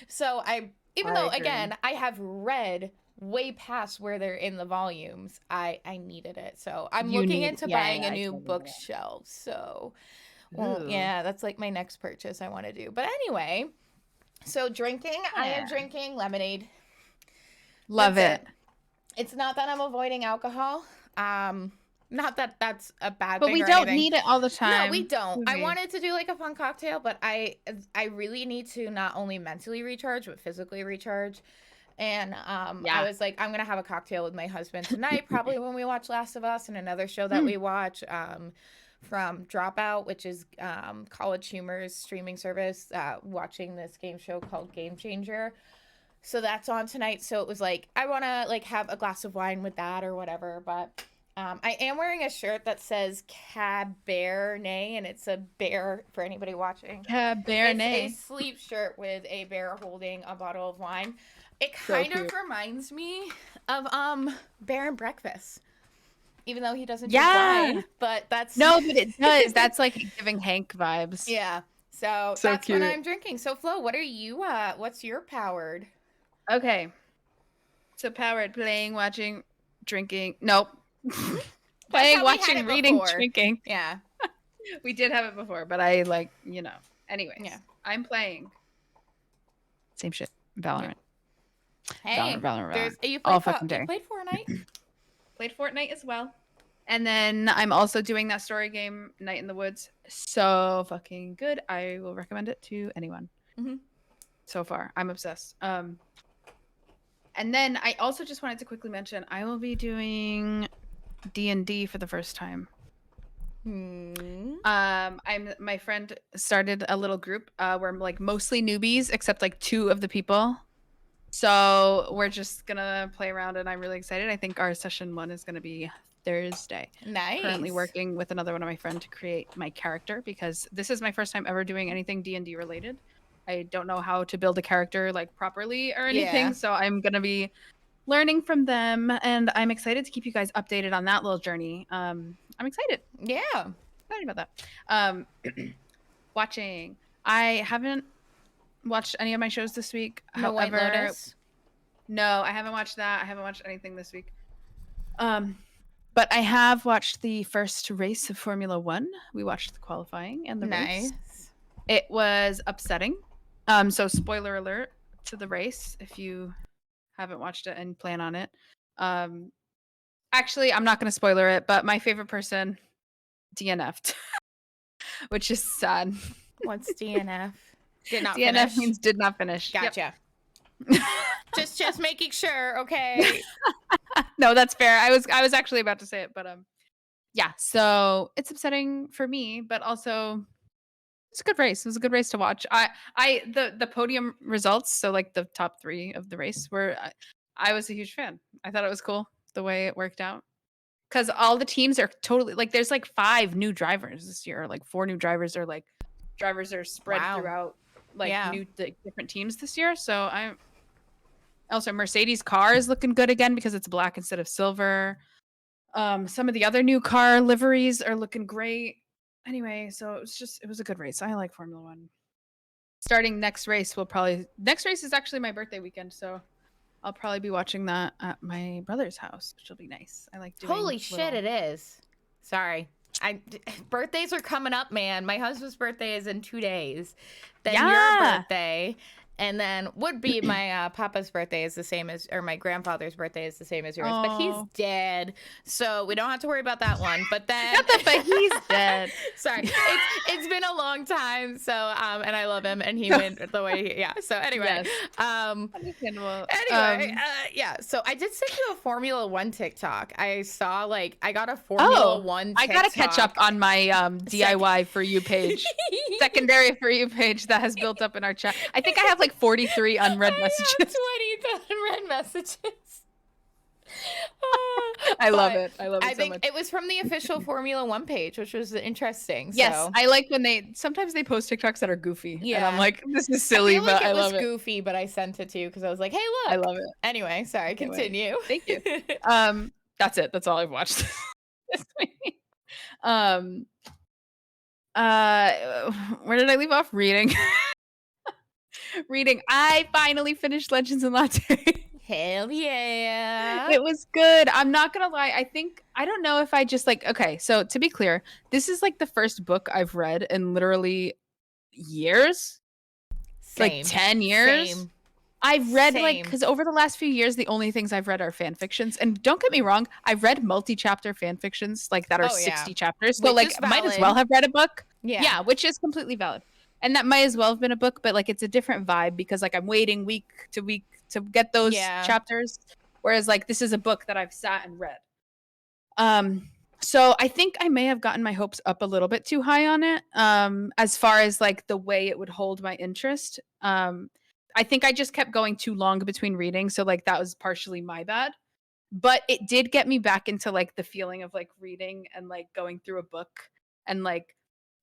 So even though, again, I have read way past where they're in the volumes, I needed it. So I'm looking into buying a new bookshelf. So, that's like my next purchase I want to do. But anyway... So drinking, I am drinking lemonade. Love it. It's not that I'm avoiding alcohol. Not that that's a bad thing. But we don't need it all the time. No, we don't. I wanted to do like a fun cocktail, but I really need to not only mentally recharge, but physically recharge. And I was like, I'm gonna have a cocktail with my husband tonight, probably when we watch Last of Us, and another show that we watch. From Dropout, which is College Humor's streaming service, watching this game show called Game Changer. So that's on tonight. So it was like, I want to like have a glass of wine with that or whatever. But I am wearing a shirt that says Cabernet, and it's a bear for anybody watching. Cabernet. It's a sleeve shirt with a bear holding a bottle of wine. It kind of reminds me of Bear and Breakfast. Even though he doesn't drink wine, but that's but it does. That's like giving Hank vibes. Yeah. So that's cute. What I'm drinking. So Flo, what are you what's your powered? Okay. So powered, playing, watching, drinking. Nope. Playing, watching, reading, drinking. Yeah. We did have it before, but I like, anyways. Yeah. I'm playing. Same shit. Valorant. Hey, Valorant. You played Fortnite? Played Fortnite as well. And then I'm also doing that story game, Night in the Woods. So fucking good. I will recommend it to anyone. So far, I'm obsessed. And then I also just wanted to quickly mention I will be doing D&D for the first time. My friend started a little group. We're like mostly newbies, except like 2 of the people. So we're just gonna play around, and I'm really excited. I think our session 1 is gonna be Thursday. Nice. Currently working with another one of my friends to create my character, because this is my first time ever doing anything D&D related. I don't know how to build a character like properly or anything, so I'm gonna be learning from them, and I'm excited to keep you guys updated on that little journey. I'm excited. Yeah, excited about that. Watching. I haven't watched any of my shows this week. No White Lotus? No, I haven't watched that. I haven't watched anything this week. But I have watched the first race of Formula 1. We watched the qualifying and the race. It was upsetting. So spoiler alert to the race if you haven't watched it and plan on it. Actually, I'm not going to spoiler it, but my favorite person DNF'd, which is sad. What's DNF? Did not DNF finish? Means did not finish. Gotcha. Yep. just making sure, okay. No, that's fair. I was actually about to say it, but yeah. So it's upsetting for me, but also it's a good race. It was a good race to watch. The podium results, so like the top 3 of the race were. I was a huge fan. I thought it was cool the way it worked out, because all the teams are totally like there's like 5 new drivers this year, like 4 new drivers, or like drivers are spread throughout like new different teams this year. So I'm also Mercedes car is looking good again because it's black instead of silver. Some of the other new car liveries are looking great. Anyway, so it was a good race. I like Formula 1. Starting next race is actually my birthday weekend, so I'll probably be watching that at my brother's house, which will be nice. I like doing Holy shit, it is. Sorry. Birthdays are coming up, man. My husband's birthday is in 2 days. Then your birthday. And then would be my papa's birthday is the same as, or my grandfather's birthday is the same as yours, but he's dead, so we don't have to worry about that one. But then, but he's dead. Sorry, it's been a long time. So and I love him, and he went the way. So anyway, yeah. So I did send you a Formula 1 TikTok. I saw I got a Formula 1. TikTok. I gotta catch up on my DIY for you page, secondary for you page that has built up in our chat. I think I have like 43 unread messages. 20 unread messages. I love it. I love it. I think so much. It was from the official Formula 1 page, which was interesting. Yes, so. I like when sometimes they post TikToks that are goofy. Yeah, and I'm like, this is silly, but I love it. It was goofy, but I sent it to you because I was like, hey, look. I love it. Anyway, sorry. Continue. Thank you. That's it. That's all I've watched this week. Where did I leave off? Reading. I finally finished Legends and Latte. Hell yeah. It was good. I'm not gonna lie. I don't know if I just okay, so to be clear, this is like the first book I've read in literally years. Same. Like 10 years. Same. I've read because over the last few years, the only things I've read are fan fictions. And don't get me wrong, I've read multi-chapter fan fictions that are 60 chapters. So might as well have read a book. Yeah, which is completely valid. And that might as well have been a book, but it's a different vibe because I'm waiting week to week to get those chapters. Whereas this is a book that I've sat and read. So I think I may have gotten my hopes up a little bit too high on it. As far as the way it would hold my interest. I think I just kept going too long between reading, so like that was partially my bad. But it did get me back into like the feeling of like reading and like going through a book and like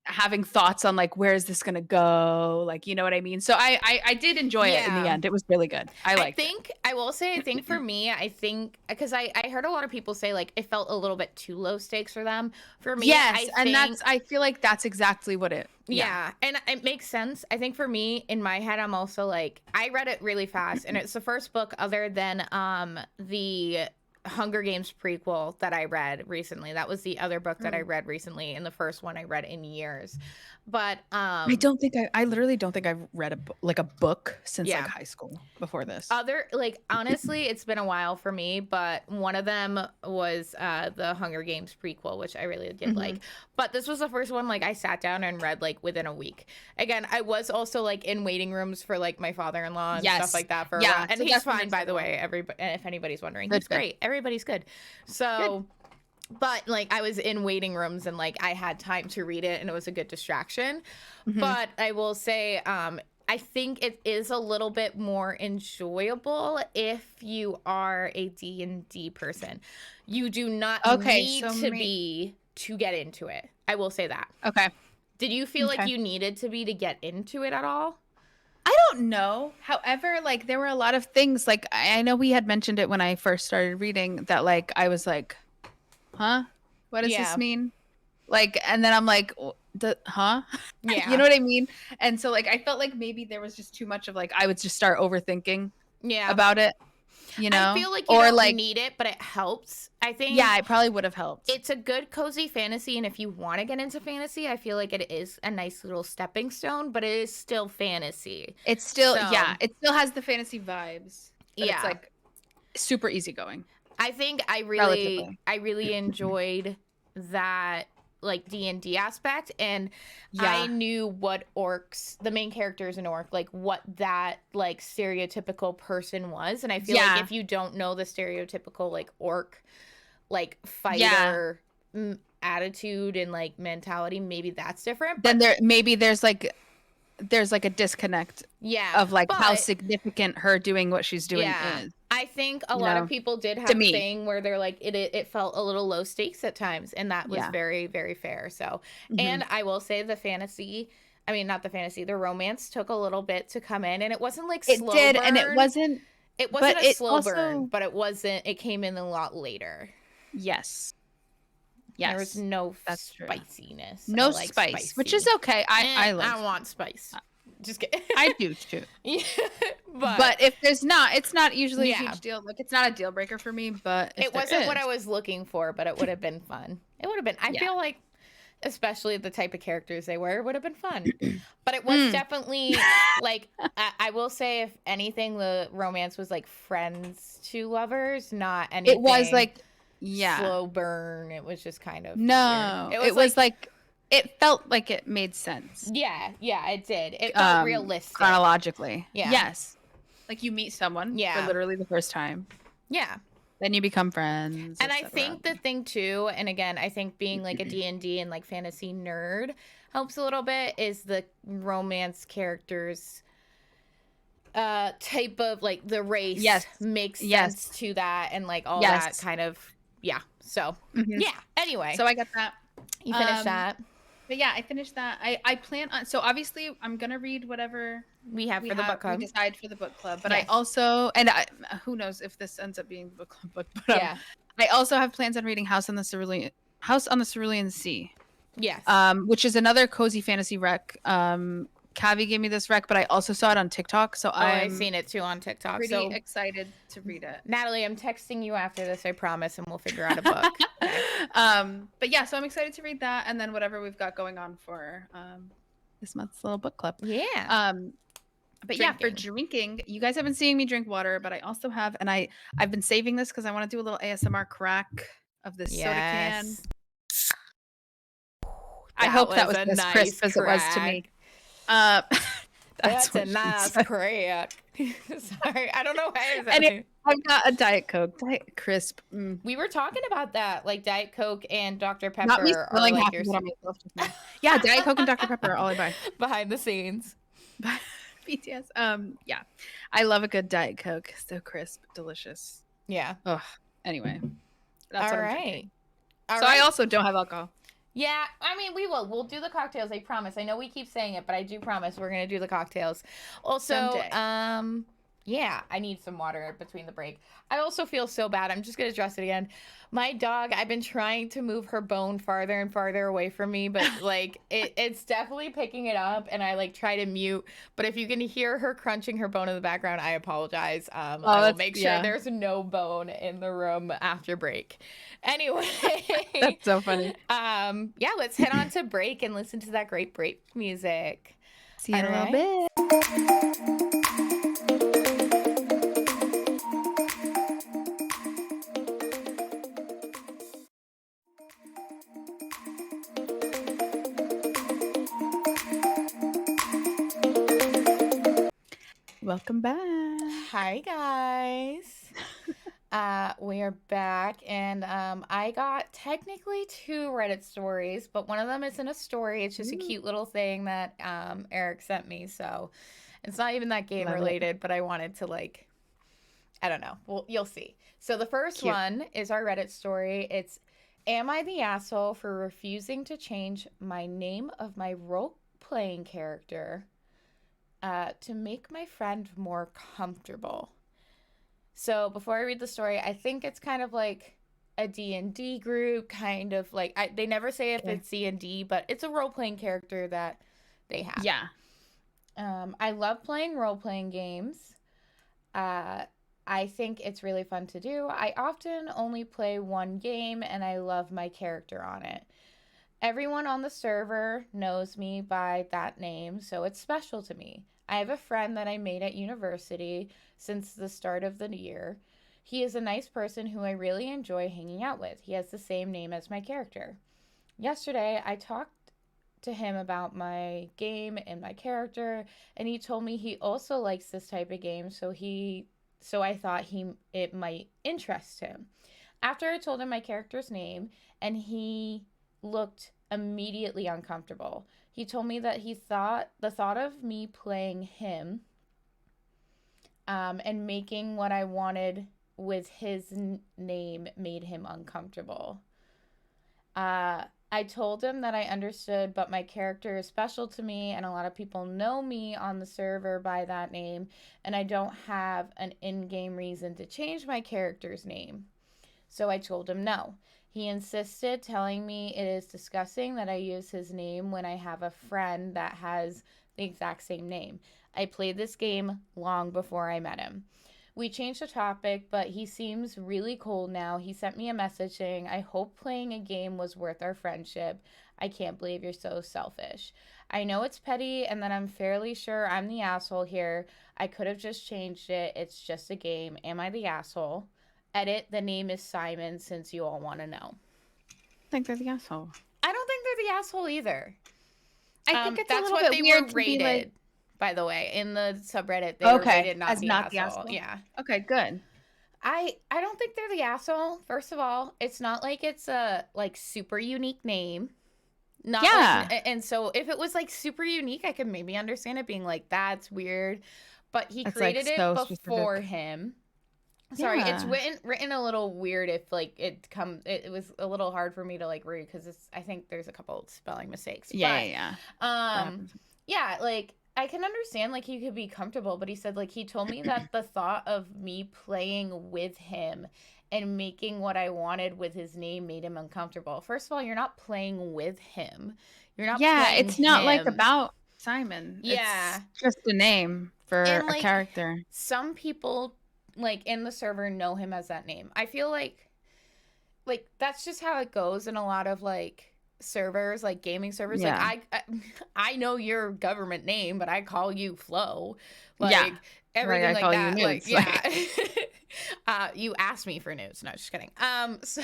having thoughts on like where is this gonna go, like, you know what I mean? So I did enjoy it in the end. It was really good. I liked it. I will say, I think for me, I think because I heard a lot of people say like it felt a little bit too low stakes for them. For me, yes, and I feel like that's exactly what it. Yeah, and it makes sense. I think for me, in my head, I'm also like, I read it really fast, and it's the first book other than the Hunger Games prequel that I read recently. That was the other book that I read recently, and the first one I read in years. But I literally don't think I've read a book since like high school before this. Honestly, it's been a while for me, but one of them was the Hunger Games prequel, which I really did like. But this was the first one like I sat down and read like within a week. Again, I was also like in waiting rooms for like my father-in-law and stuff like that for a while. And so he's fine, by the way. If anybody's wondering, he's great. Everybody's good. So. Good. But like I was in waiting rooms and like I had time to read it and it was a good distraction. But I will say I think it is a little bit more enjoyable if you are a D&D person. You do not need to be to get into it. I will say that. Okay. Did you feel like you needed to be to get into it at all? I don't know. However, like there were a lot of things like I know we had mentioned it when I first started reading that like I was like, huh? What does this mean? Like, and then I'm like, huh? Yeah. You know what I mean? And so like I felt like maybe there was just too much of like I would just start overthinking about it. You know? I feel like you don't need it, but it helps. I think it probably would have helped. It's a good cozy fantasy, and if you want to get into fantasy, I feel like it is a nice little stepping stone, but it is still fantasy. It's still it still has the fantasy vibes. But it's like super easygoing. I think I really enjoyed that like D&D aspect, and I knew what orcs, the main character is an orc, like what that like stereotypical person was, and I feel like if you don't know the stereotypical like orc like fighter attitude and like mentality, maybe that's different. Then there's like a disconnect of like how significant her doing what she's doing is. I think a lot of people did have a thing where they're like it felt a little low stakes at times, and that was very, very fair. So and I will say the romance took a little bit to come in, and it wasn't like slow burn. And it wasn't a slow burn, but it came in a lot later. Yes. There was no spiciness. No spice, which is okay. I want spice. Just kidding. I do too. But if there's not, it's not usually a huge deal. Like it's not a deal breaker for me, but it wasn't what I was looking for, but it would have been fun. It would have been. I feel like, especially the type of characters they were, it would have been fun. But it was definitely like I will say, if anything, the romance was like friends to lovers, not anything. It was like slow burn. It was just kind of weird. It was like it felt like it made sense. Yeah, it did. It felt realistic. Chronologically. Yeah. Yes. Like you meet someone for literally the first time. Yeah. Then you become friends. And I think the thing too, and again, I think being like a D&D and like fantasy nerd helps a little bit, is the romance characters type of like the race makes sense to that, and like all that kind of so anyway, so I got that. You finished that. But yeah, I finished that. I plan on, so obviously I'm gonna read whatever we have for the book club. We decide for the book club, but I also, and who knows if this ends up being the book club book, but I also have plans on reading House on the Cerulean Sea. Yes. Which is another cozy fantasy rec. Kavi gave me this rec, but I also saw it on TikTok, so I've seen it too on TikTok. Pretty excited to read it. Natalie, I'm texting you after this, I promise, and we'll figure out a book. But yeah, so I'm excited to read that, and then whatever we've got going on for this month's little book club. Yeah. But yeah, for drinking, you guys have been seeing me drink water, but I also have, and I've been saving this because I want to do a little ASMR crack of this soda can. I hope that was as nice crisp as it was to me. That's a nice crack. Sorry, I don't know why. I've got a Diet Coke, Diet Crisp. We were talking about that, like Diet Coke and Dr. Pepper. Not me spilling half of it on myself. Yeah, Diet Coke and Dr. Pepper are all I buy. Behind the scenes. BTS. Yeah. I love a good Diet Coke. So crisp, delicious. Yeah. Ugh. Anyway, that's All what I'm right. drinking. All so right. I also don't have alcohol. Yeah, I mean, we will. We'll do the cocktails. I promise. I know we keep saying it, but I do promise we're gonna do the cocktails. Also, Someday. yeah, I need some water between the break. I also feel so bad. I'm just gonna address it again. My dog, I've been trying to move her bone farther and farther away from me, but like it's definitely picking it up, and I like try to mute. But if you can hear her crunching her bone in the background, I apologize. I will make sure there's no bone in the room after break. Anyway, that's so funny. Yeah, let's head on to break and listen to that great break music. See you in a little bit. Welcome back. Hi, guys. We are back, and I got technically 2 Reddit stories, but one of them isn't a story. It's just a cute little thing that Eric sent me, so it's not even that game related, but I wanted to, like, I don't know. Well, you'll see. So the first one is our Reddit story. It's, am I the asshole for refusing to change my name of my role-playing character to make my friend more comfortable? So before I read the story, I think it's kind of like a D&D group, kind of like, they never say if it's D&D, but it's a role-playing character that they have. Yeah. I love playing role-playing games. I think it's really fun to do. I often only play one game, and I love my character on it. Everyone on the server knows me by that name, so it's special to me. I have a friend that I made at university since the start of the year. He is a nice person who I really enjoy hanging out with. He has the same name as my character. Yesterday, I talked to him about my game and my character, and he told me he also likes this type of game, so I thought it might interest him. After I told him my character's name, and he looked immediately uncomfortable. He told me that the thought of me playing him and making what I wanted with his name made him uncomfortable. I told him that I understood, but my character is special to me, and a lot of people know me on the server by that name, and I don't have an in-game reason to change my character's name. So I told him no. He insisted, telling me it is disgusting that I use his name when I have a friend that has the exact same name. I played this game long before I met him. We changed the topic, but he seems really cold now. He sent me a message saying, I hope playing a game was worth our friendship. I can't believe you're so selfish. I know it's petty and that I'm fairly sure I'm the asshole here. I could have just changed it. It's just a game. Am I the asshole? Edit, the name is Simon, since you all want to know. I think they're the asshole. I don't think they're the asshole either. I think it's that's a little what bit they weird were rated. Like... By the way, in the subreddit, they were rated not the asshole. Yeah. Okay, good. I don't think they're the asshole. First of all, it's not like it's a like super unique name. Not like, and so if it was like super unique, I could maybe understand it being like, that's weird. But he created it before him. Sorry, it's written a little weird. If like it was a little hard for me to like read because I think there's a couple spelling mistakes. Yeah. Yeah, like I can understand like he could be comfortable, but he said like he told me that the thought of me playing with him and making what I wanted with his name made him uncomfortable. First of all, you're not playing with him. You're not. Yeah, it's not like about Simon. Yeah, it's just a name for and, like, a character. Some people like in the server know him as that name. I feel like that's just how it goes in a lot of like servers, like gaming servers. Like I know your government name, but I call you Flo. Like everything like that. Like you asked me for news. No, just kidding. So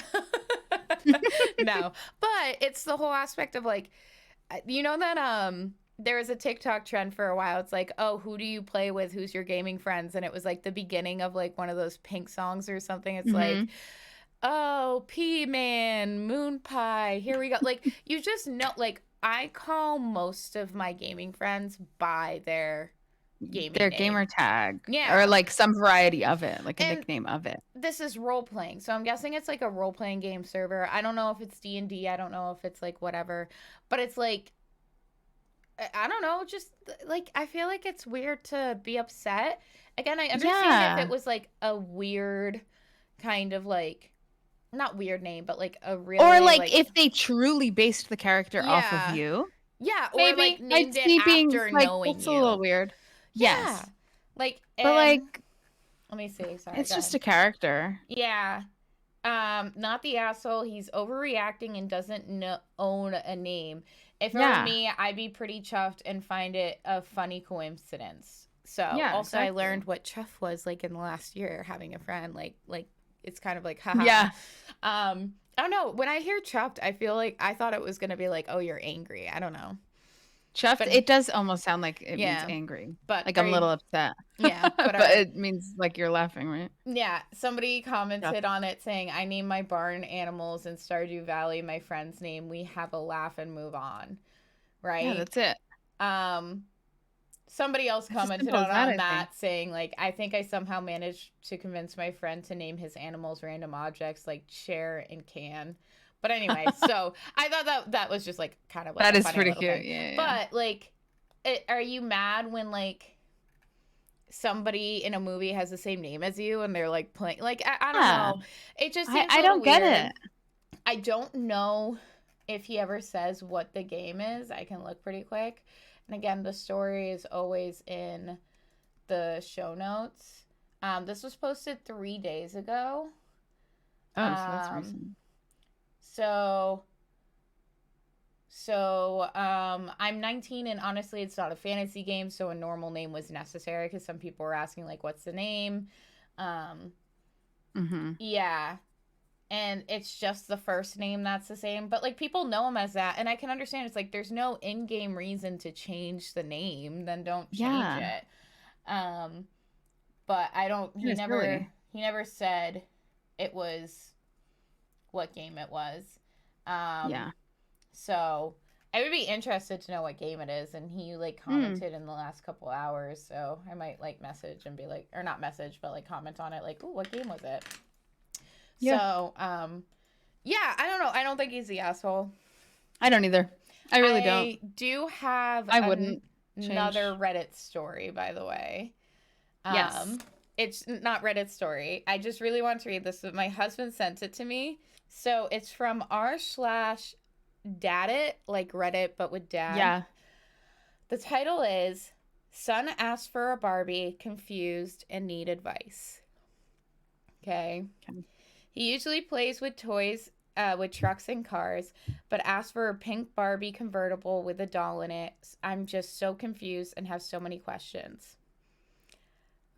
no, but it's the whole aspect of like, you know that there was a TikTok trend for a while. It's like, oh, who do you play with? Who's your gaming friends? And it was like the beginning of like one of those Pink songs or something. It's like, oh, P-Man, Moon Pie, here we go. Like, you just know, like, I call most of my gaming friends by their gaming their name. gamer tag. Yeah. Or like some variety of it, like a nickname of it. This is role-playing, so I'm guessing it's like a role-playing game server. I don't know if it's D&D. I don't know if it's like whatever. But it's like, I don't know, just like I feel like it's weird to be upset. Again, I understand if it was like a weird kind of like, not weird name, but like a really, or like if they truly based the character off of you. Yeah, or maybe like named it after like, knowing that's you. a little weird. Yeah. Yes. Like, but like, let me see. Sorry, it's just a character. Yeah. Not the asshole. He's overreacting and doesn't own a name. If it were me, I'd be pretty chuffed and find it a funny coincidence. So also, I learned what chuff was like in the last year, having a friend. Like it's kind of like haha. Yeah. I don't know. When I hear chuffed, I feel like I thought it was gonna be like, oh, you're angry. I don't know. Chuffed, it does almost sound like it means angry, but like I'm a little upset. Yeah, but it means like you're laughing, right? Yeah, somebody commented on it saying, I named my barn animals in Stardew Valley my friend's name. We have a laugh and move on. Right? Yeah, that's it. Somebody else commented on that saying, like, I think I somehow managed to convince my friend to name his animals random objects like chair and can. But anyway, so I thought that was just like kind of like that is pretty cute. Yeah. But like, are you mad when like somebody in a movie has the same name as you and they're like playing? Like I don't know. It just seems I don't weird. get it. I don't know if he ever says what the game is. I can look pretty quick. And again, the story is always in the show notes. This was posted 3 days ago. Oh, so that's recent. So I'm 19 and honestly it's not a fantasy game, so a normal name was necessary because some people were asking like what's the name. Yeah. And it's just the first name that's the same, but like people know him as that, and I can understand it's like there's no in-game reason to change the name, then don't change it. But I don't he never said it was what game it was. So I would be interested to know what game it is, and he like commented in the last couple hours, so I might like message and be like, or not message, but like comment on it like, ooh, what game was it? Yeah. So yeah, I don't know. I don't think he's the asshole. I don't either. I really don't. I do have another Reddit story, by the way. Yes. It's not Reddit story. I just really want to read this. My husband sent it to me. So it's from r/daddit, like Reddit, but with dad. Yeah. The title is Son Asked for a Barbie, Confused and Need Advice. Okay. He usually plays with toys, with trucks and cars, but asked for a pink Barbie convertible with a doll in it. I'm just so confused and have so many questions.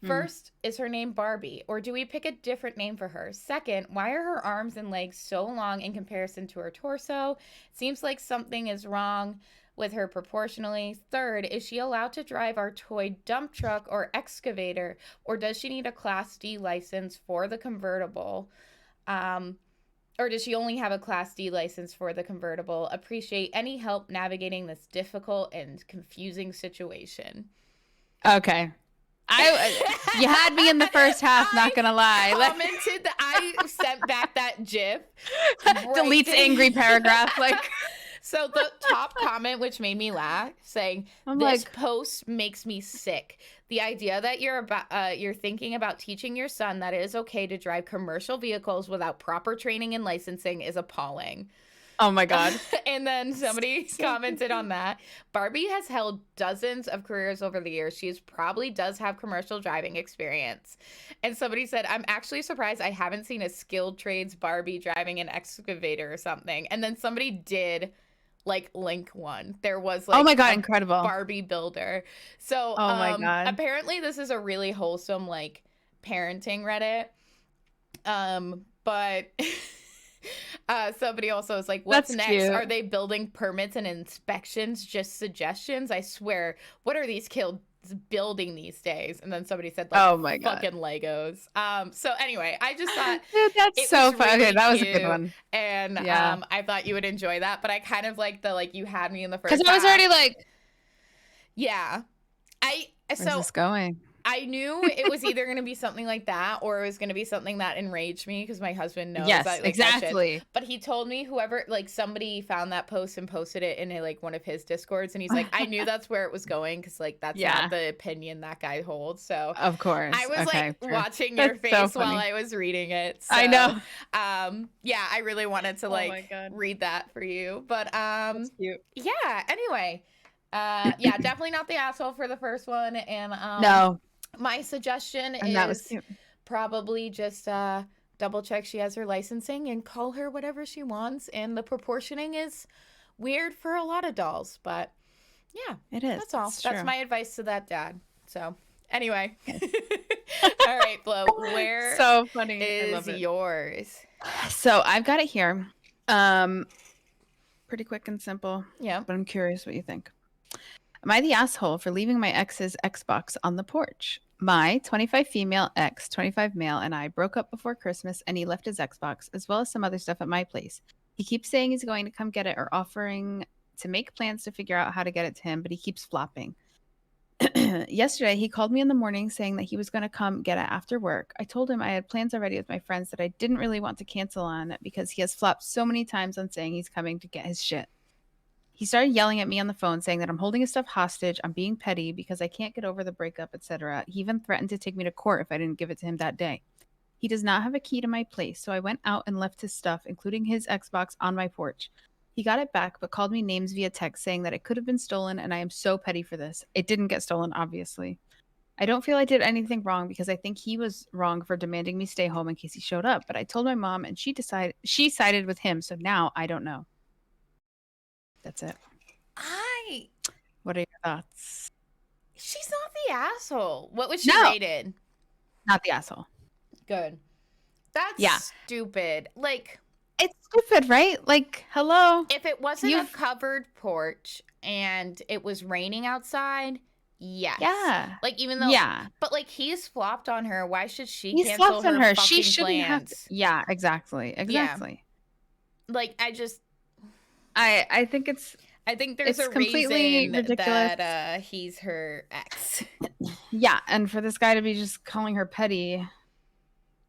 First, is her name Barbie, or do we pick a different name for her? Second, why are her arms and legs so long in comparison to her torso? Seems like something is wrong with her proportionally. Third, is she allowed to drive our toy dump truck or excavator, or does she need a Class D license for the convertible? Or does she only have a Class D license for the convertible? Appreciate any help navigating this difficult and confusing situation. Okay. You had me in the first half, not gonna lie. I sent back that GIF. Deletes angry paragraph, like. So the top comment, which made me laugh, saying, "This post makes me sick. The idea that you're thinking about teaching your son that it is okay to drive commercial vehicles without proper training and licensing is appalling." Oh my God. And then somebody commented on that. Barbie has held dozens of careers over the years. She probably does have commercial driving experience. And somebody said, I'm actually surprised I haven't seen a skilled trades Barbie driving an excavator or something. And then somebody did like link one. There was like, oh my God, incredible Barbie builder. So oh my God. Apparently this is a really wholesome like parenting Reddit. But somebody also was like, what's That's next? cute. Are they building permits and inspections? Just suggestions? I swear, what are these kids building these days? And then somebody said, like, oh my God, fucking Legos. So anyway, I just thought dude, that's so funny. Really okay, that was a good one. And I thought you would enjoy that, but I kind of like the, like, you had me in the first because I was already like, yeah. Where's this going? I knew it was either going to be something like that or it was going to be something that enraged me because my husband knows Yes, that, like, exactly. That shit. But he told me whoever, like, somebody found that post and posted it in like one of his Discords, and he's like, I knew that's where it was going because, like, that's not the opinion that guy holds. So of course, I was like watching That's your face so while I was reading it. So, I know. Yeah, I really wanted to like read that for you, but That's cute. yeah. Anyway, yeah, definitely not the asshole for the first one, and No. my suggestion is probably just double check she has her licensing and call her whatever she wants. And the proportioning is weird for a lot of dolls, but yeah, it is. That's all. That's my advice to that dad. So anyway, all right, Flo, where so funny is yours? So I've got it here. Pretty quick and simple. Yeah, but I'm curious what you think. Am I the asshole for leaving my ex's Xbox on the porch? My 25 female ex, 25 male, and I broke up before Christmas, and he left his Xbox, as well as some other stuff at my place. He keeps saying he's going to come get it or offering to make plans to figure out how to get it to him, but he keeps flopping. Yesterday, he called me in the morning saying that he was going to come get it after work. I told him I had plans already with my friends that I didn't really want to cancel on because he has flopped so many times on saying he's coming to get his shit. He started yelling at me on the phone saying that I'm holding his stuff hostage, I'm being petty because I can't get over the breakup, etc. He even threatened to take me to court if I didn't give it to him that day. He does not have a key to my place, so I went out and left his stuff, including his Xbox, on my porch. He got it back, but called me names via text saying that it could have been stolen, and I am so petty for this. It didn't get stolen, obviously. I don't feel I did anything wrong because I think he was wrong for demanding me stay home in case he showed up, but I told my mom and she sided with him, so now I don't know. That's it. What are your thoughts? She's not the asshole. What was she rated? Not the asshole. Good. That's stupid. Like, it's stupid, right? Like, hello. If it wasn't a covered porch and it was raining outside, yes. Yeah. Like, even though but like he's flopped on her, why should she cancel flopped on her? She shouldn't plans? Have to, yeah, exactly. Yeah. Like, I think there's a reason ridiculous. that he's her ex. Yeah, and for this guy to be just calling her petty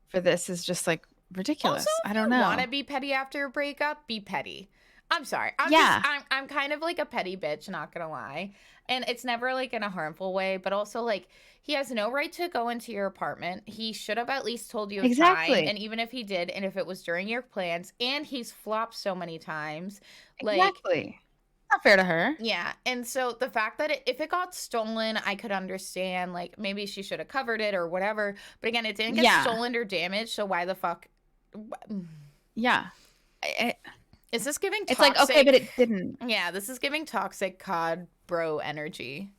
for this is just like ridiculous. Also, I don't know. Want to be petty after a breakup? Be petty. I'm sorry. I'm kind of like a petty bitch, not gonna lie. And it's never like in a harmful way, but also like he has no right to go into your apartment. He should have at least told you a time. And even if he did, and if it was during your plans, and he's flopped so many times, like not fair to her. Yeah. And so the fact that if it got stolen, I could understand, like, maybe she should have covered it or whatever. But again, it didn't get stolen or damaged. So why the fuck? Yeah. Is this giving toxic? It's like, okay, but it didn't. Yeah, this is giving toxic COD bro energy.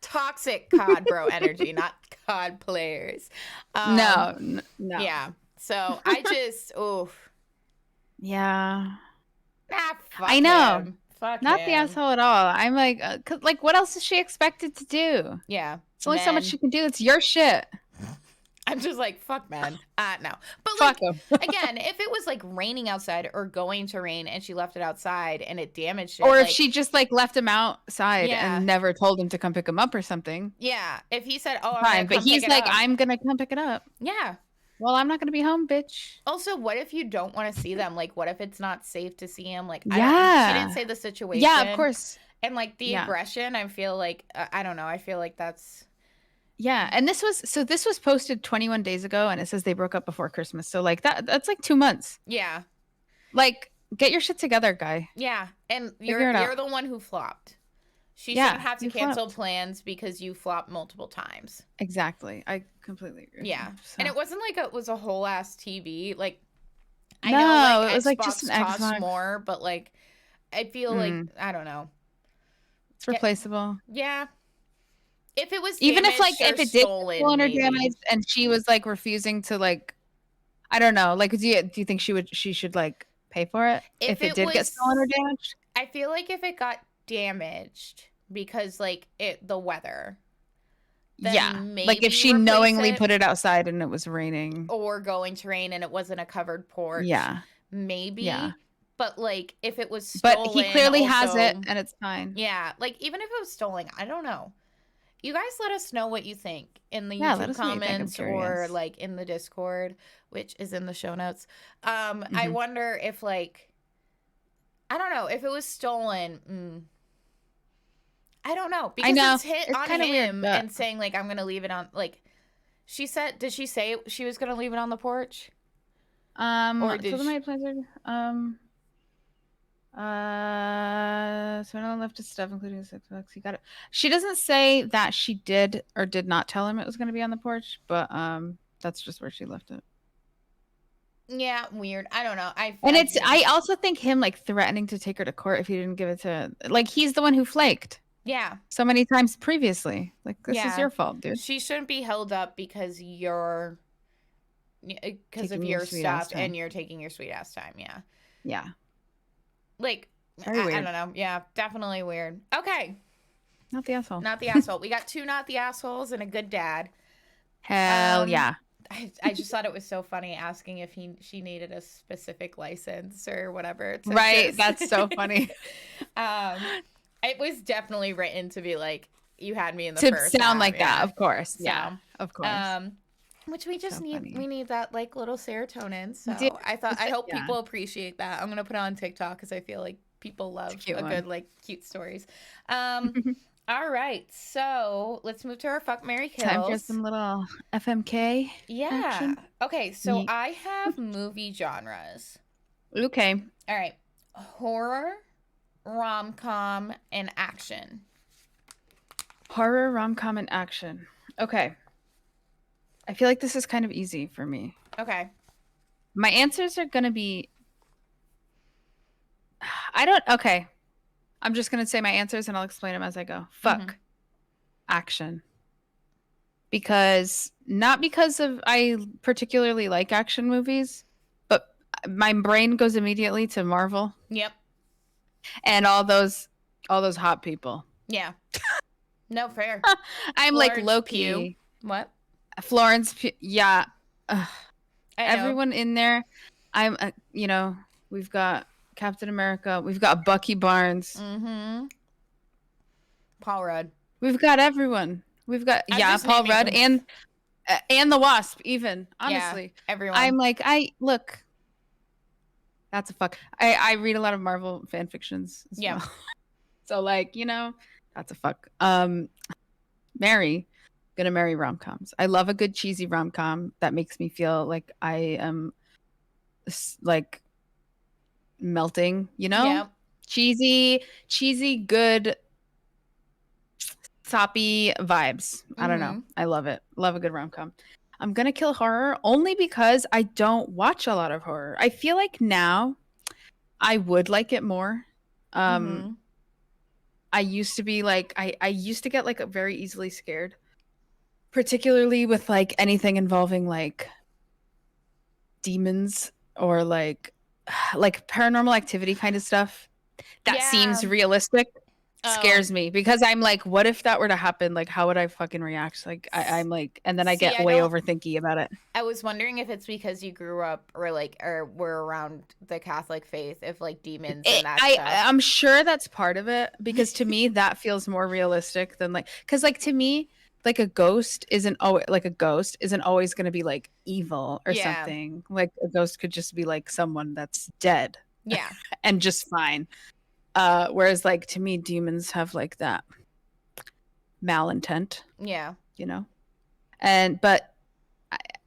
Toxic COD bro energy, not COD players. No. Yeah. So I just, yeah. Fuck I know. Him. Fuck Not him. the asshole at all. I'm like, what else is she expected to do? Yeah. It's only so much she can do. It's your shit. I'm just like, fuck, man. No. But fuck like, again, if it was like raining outside or going to rain and she left it outside and it damaged it. Or if she just like left him outside and never told him to come pick him up or something. Yeah. If he said, fine. But he's like, I'm going to come pick it up. Yeah. Well, I'm not going to be home, bitch. Also, what if you don't want to see them? Like, what if it's not safe to see him? Like, she didn't say the situation. Yeah, of course. And like the aggression, I feel like, I don't know. I feel like that's. Yeah. And this was posted 21 days ago and it says they broke up before Christmas. So like that's like 2 months. Yeah. Like, get your shit together, guy. Yeah. And you're the one who flopped. She shouldn't have to cancel plans because you flopped multiple times. Exactly. I completely agree. Yeah. So. And it wasn't like it was a whole ass TV. Like, I know like it was Xbox like just an Xbox more, but like, I feel like, I don't know. It's replaceable. Yeah. If it was even if like if it did stolen or damaged and she was like refusing to like, I don't know, like do you think she should like pay for it if it did get stolen or damaged? I feel like if it got damaged because like the weather, then maybe like if she knowingly put it outside and it was raining or going to rain and it wasn't a covered porch, maybe. But like, if it was stolen, but he clearly also, has it, and it's fine. Yeah, like even if it was stolen, I don't know. You guys let us know what you think in the Yeah, let YouTube us know what you think. I'm comments or curious. like in the Discord, which is in the show notes. I wonder if like, I don't know, if it was stolen. I don't know, because it's hit on him weird, and saying like, I'm gonna leave it on, like, she said, did she say she was gonna leave it on the porch? Or did so so no one left his stuff, including his $6. He got it. She doesn't say that she did or did not tell him it was going to be on the porch, but that's just where she left it. Yeah, weird. I don't know. I also think him like threatening to take her to court if he didn't give it to, like, he's the one who flaked. Yeah. So many times previously. Like, this is your fault, dude. She shouldn't be held up because of your stuff and you're taking your sweet ass time. Yeah. Yeah. Like, I don't know. Yeah, definitely weird. Okay. Not the asshole. Not the asshole. We got 2 not the assholes and a good dad. Hell yeah. I just thought it was so funny asking if she needed a specific license or whatever. Right. That's so funny. It was definitely written to be like, you had me in the first to sound half, like that, of course. Yeah, of course. Which we just need. Funny. We need that like little serotonin. So I hope people appreciate that. I'm gonna put it on TikTok because I feel like people love good like cute stories. All right, so let's move to our fuck, marry, kills. Time for some little FMK. Yeah. Action. Okay, so I have movie genres. Okay. All right, horror, rom-com, and action. Horror, rom-com, and action. Okay. I feel like this is kind of easy for me. Okay. My answers are going to be... Okay. I'm just going to say my answers and I'll explain them as I go. Fuck. Action. Not because I particularly like action movies, but my brain goes immediately to Marvel. Yep. And all those hot people. Yeah. No, fair. I'm Florence like Loki. Pugh. What? Florence Pugh. Yeah. Everyone in there. I'm, we've got Captain America. We've got Bucky Barnes. Paul Rudd. We've got everyone. We've got Paul Rudd and the Wasp. Even honestly, everyone. I'm like, look. That's a fuck. I read a lot of Marvel fan fictions. Yeah. Well. So like, that's a fuck. Gonna marry rom-coms. I love a good cheesy rom-com that makes me feel like I am like melting, Yeah. Cheesy, good soppy vibes. I don't know. I love it. Love a good rom-com. I'm gonna kill horror only because I don't watch a lot of horror. I feel like now I would like it more. I used to be like, I used to get like very easily scared, particularly with like anything involving like demons or like Paranormal Activity kind of stuff that seems realistic. Scares me because I'm like, what if that were to happen? Like, how would I fucking react? Like, I'm like, and then I get way overthinky about it. I was wondering if it's because you grew up or were around the Catholic faith, if like demons and that stuff. I'm sure that's part of it because to me that feels more realistic than like, because like to me, like a ghost isn't always going to be like evil or something. Like a ghost could just be like someone that's dead. Yeah. And just fine. Whereas like to me demons have like that malintent. Yeah. But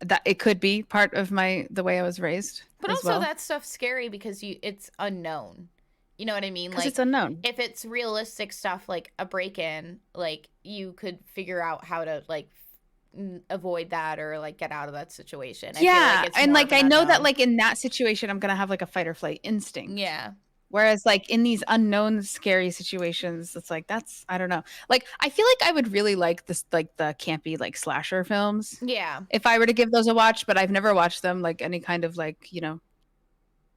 that it could be part of the way I was raised. But also that stuff's scary because it's unknown. You know what I mean? Like it's unknown. If it's realistic stuff like a break-in, like you could figure out how to like avoid that or like get out of that situation. Yeah, and like I know that like in that situation I'm gonna have like a fight or flight instinct. Yeah. Whereas like in these unknown scary situations, it's like I don't know. Like I feel like I would really like this like the campy like slasher films. Yeah. If I were to give those a watch, but I've never watched them like any kind of like,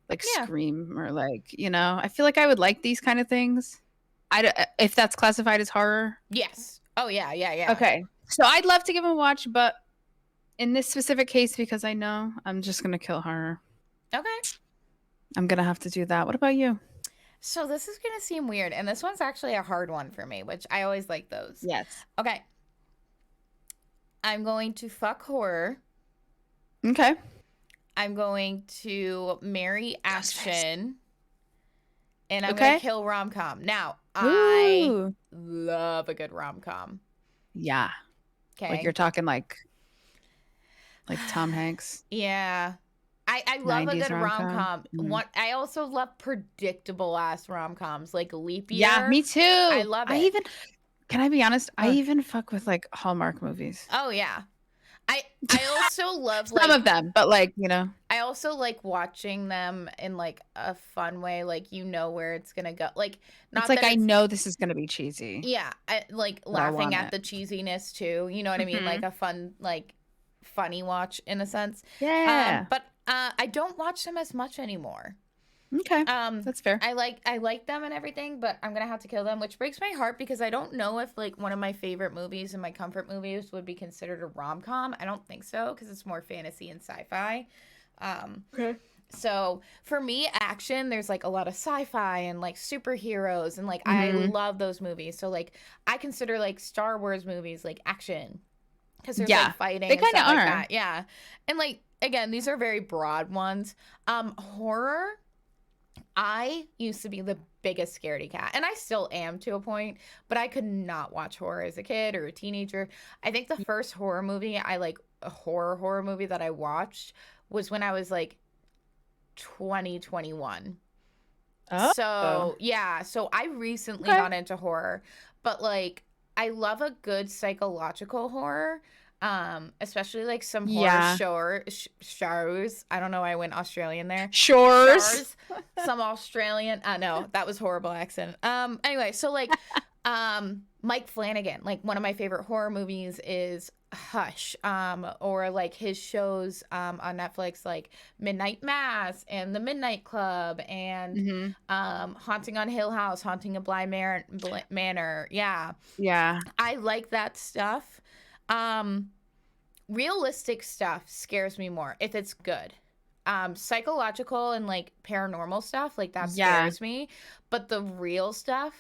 like Scream or like, I feel like I would like these kind of things. If that's classified as horror. Yes. Oh yeah. Okay. So I'd love to give them a watch, but in this specific case, because I know I'm just going to kill horror. Okay. I'm gonna have to do that. What about you? So this is gonna seem weird, and this one's actually a hard one for me, which I always like those. Yes. Okay. I'm going to fuck horror. Okay. I'm going to marry action. And I'm Okay. going to kill rom-com. Now, I love a good rom-com. Yeah. Okay. Like you're talking like Tom Hanks. Yeah. I love a good rom-com. Mm-hmm. I also love predictable ass rom-coms, like Leap Year. Yeah, me too. I love it. Can I be honest? I even fuck with like Hallmark movies. Oh yeah. I also love some of them, but like, you know. I also like watching them in like a fun way, like you know where it's gonna go. Like not it's like I know this is gonna be cheesy. Yeah, I like laughing at the cheesiness too. You know what I mean? Like a fun, like funny watch in a sense. Yeah. But I don't watch them as much anymore. Okay. That's fair. I like them and everything, but I'm gonna have to kill them, which breaks my heart because I don't know if like one of my favorite movies and my comfort movies would be considered a rom-com. I don't think so because it's more fantasy and sci-fi. Okay. So for me, action, there's like a lot of sci-fi and like superheroes and like I love those movies. So like I consider like Star Wars movies like action because there's like fighting and stuff like that. Yeah. And like again, these are very broad ones. Horror, I used to be the biggest scaredy cat, and I still am to a point, but I could not watch horror as a kid or a teenager. I think the first horror movie a horror movie that I watched was when I was like 21. Oh. So, yeah. So I recently got into horror, but like I love a good psychological horror. Especially like some horror shows. I don't know why I went Australian there. Shores. Some Australian. No, that was horrible accent. Anyway, so like Mike Flanagan, like one of my favorite horror movies is Hush. Or like his shows on Netflix like Midnight Mass and The Midnight Club and Haunting on Hill House, Haunting of Bly Manor. Yeah. Yeah. I like that stuff. Realistic stuff scares me more if it's good. Psychological and like paranormal stuff, like that scares me. But the real stuff,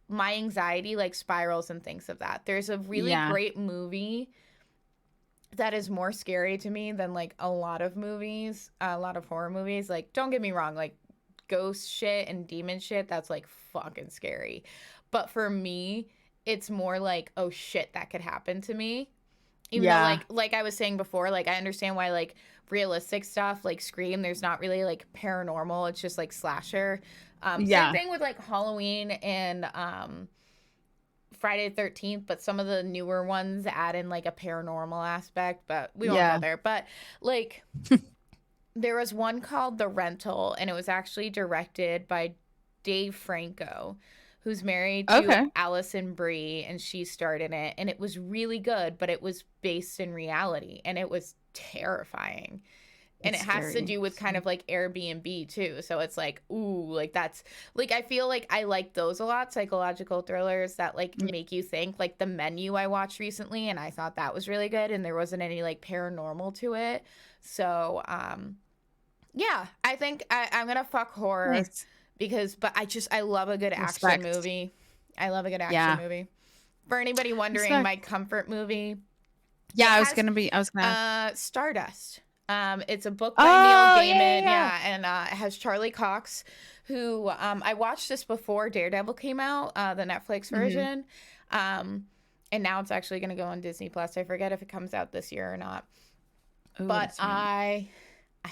my anxiety like spirals and things of that. There's a really great movie that is more scary to me than like a lot of movies, a lot of horror movies. Like, don't get me wrong, like ghost shit and demon shit, that's like fucking scary. But for me, it's more like, oh shit, that could happen to me. Even though like I was saying before, like I understand why like realistic stuff like Scream, there's not really like paranormal, it's just like slasher. Same thing with like Halloween and Friday the 13th, but some of the newer ones add in like a paranormal aspect, but we won't go there. But like there was one called The Rental, and it was actually directed by Dave Franco, who's married to Allison Brie, and she starred in it, and it was really good, but it was based in reality, and it was terrifying. And it has to do with kind of like Airbnb too. So it's like, ooh, like that's like, I feel like I like those a lot. Psychological thrillers that like make you think. Like The Menu I watched recently, and I thought that was really good, and there wasn't any like paranormal to it. So yeah, I think I'm gonna fuck horror but I love a good action movie. I love a good action movie. For anybody wondering, my comfort movie. Yeah, I was gonna Stardust. It's a book by Neil Gaiman, and it has Charlie Cox, who I watched this before Daredevil came out, the Netflix version, and now it's actually going to go on Disney Plus. I forget if it comes out this year or not. Ooh, but I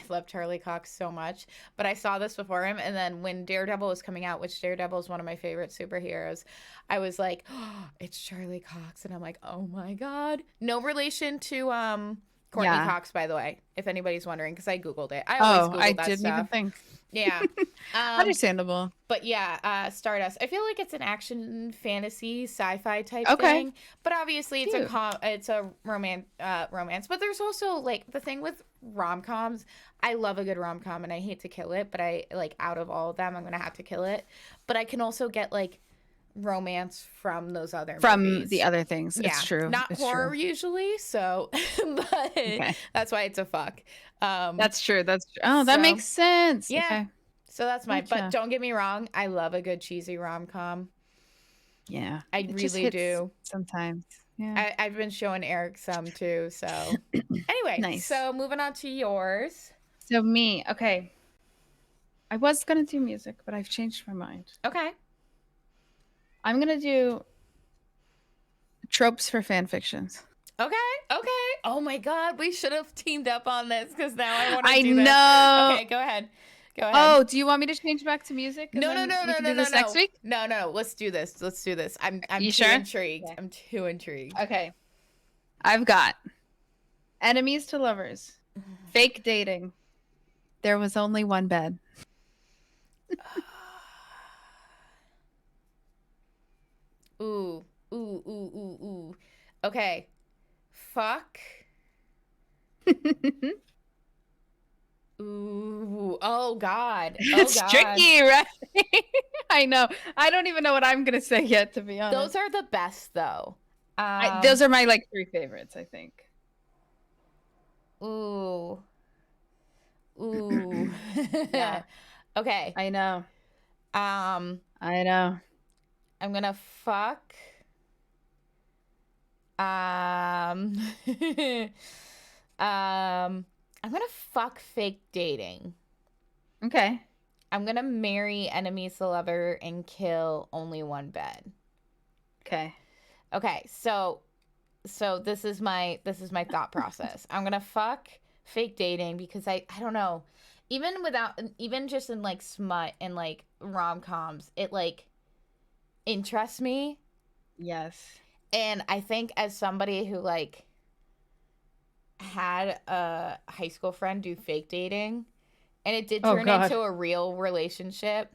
love Charlie Cox so much. But I saw this before him, and then when Daredevil was coming out, which Daredevil is one of my favorite superheroes, I was like, oh, it's Charlie Cox, and I'm like, oh my god, no relation to Courtney Cox, by the way, if anybody's wondering, because I Googled it. I always Google that stuff. I didn't even think. Yeah. Understandable. But yeah, Stardust. I feel like it's an action, fantasy, sci-fi type thing. But obviously it's a romance. But there's also, like, the thing with rom-coms, I love a good rom-com, and I hate to kill it, but I, like, out of all of them, I'm going to have to kill it. But I can also get, like, romance from those other movies. The other things. It's true. Not horror usually, so but that's why it's a fuck. That's true. That makes sense. Yeah. So that's mine. Gotcha. But don't get me wrong, I love a good cheesy rom-com. Yeah. I really do. Sometimes. Yeah. I've been showing Eric some too, so. Anyway, nice. So moving on to yours. So me, okay. I was going to do music, but I've changed my mind. Okay. I'm going to do tropes for fan fictions. Okay. Oh my God, we should have teamed up on this because now I want to do this. I know. Okay, go ahead. Oh, do you want me to change back to music? No. Next week? No. Let's do this. I'm you too sure? Intrigued. Yeah. I'm too intrigued. Okay. I've got enemies to lovers, fake dating. There was only one bed. Ooh. Okay. Fuck. Ooh. Oh God. It's tricky, right? I know. I don't even know what I'm gonna say yet, to be honest. Those are the best, though. Those are my 3 favorites, I think. Ooh. Yeah. Okay. I know. I know. I'm gonna fuck. I'm gonna fuck fake dating. Okay. I'm gonna marry enemies to lover and kill only one bed. Okay. So this is my thought process. I'm gonna fuck fake dating because I don't know, even just in like smut and like rom-coms, it like interests me. Yes. And I think as somebody who like had a high school friend do fake dating, and it did turn into a real relationship,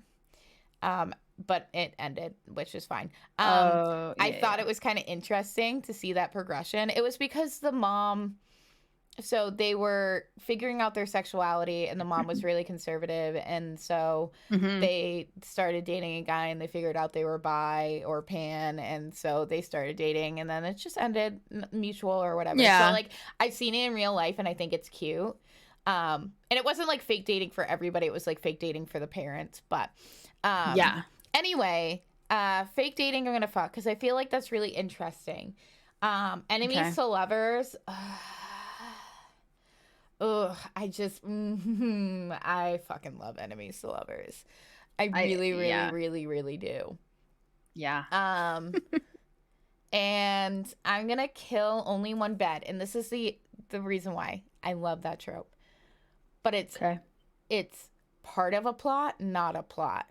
but it ended, which is fine. I thought it was kind of interesting to see that progression. It was because the mom, so they were figuring out their sexuality, and the mom was really conservative, and so they started dating a guy, and they figured out they were bi or pan, and so they started dating, and then it just ended mutual or whatever. So like I've seen it in real life, and I think it's cute. And it wasn't like fake dating for everybody; it was like fake dating for the parents. But anyway, fake dating I'm gonna fuck because I feel like that's really interesting. Enemies to lovers. Ugh, I just, I fucking love enemies to lovers. I really do. Yeah. And I'm gonna kill only one bed, and this is the reason why I love that trope. But it's part of a plot, not a plot.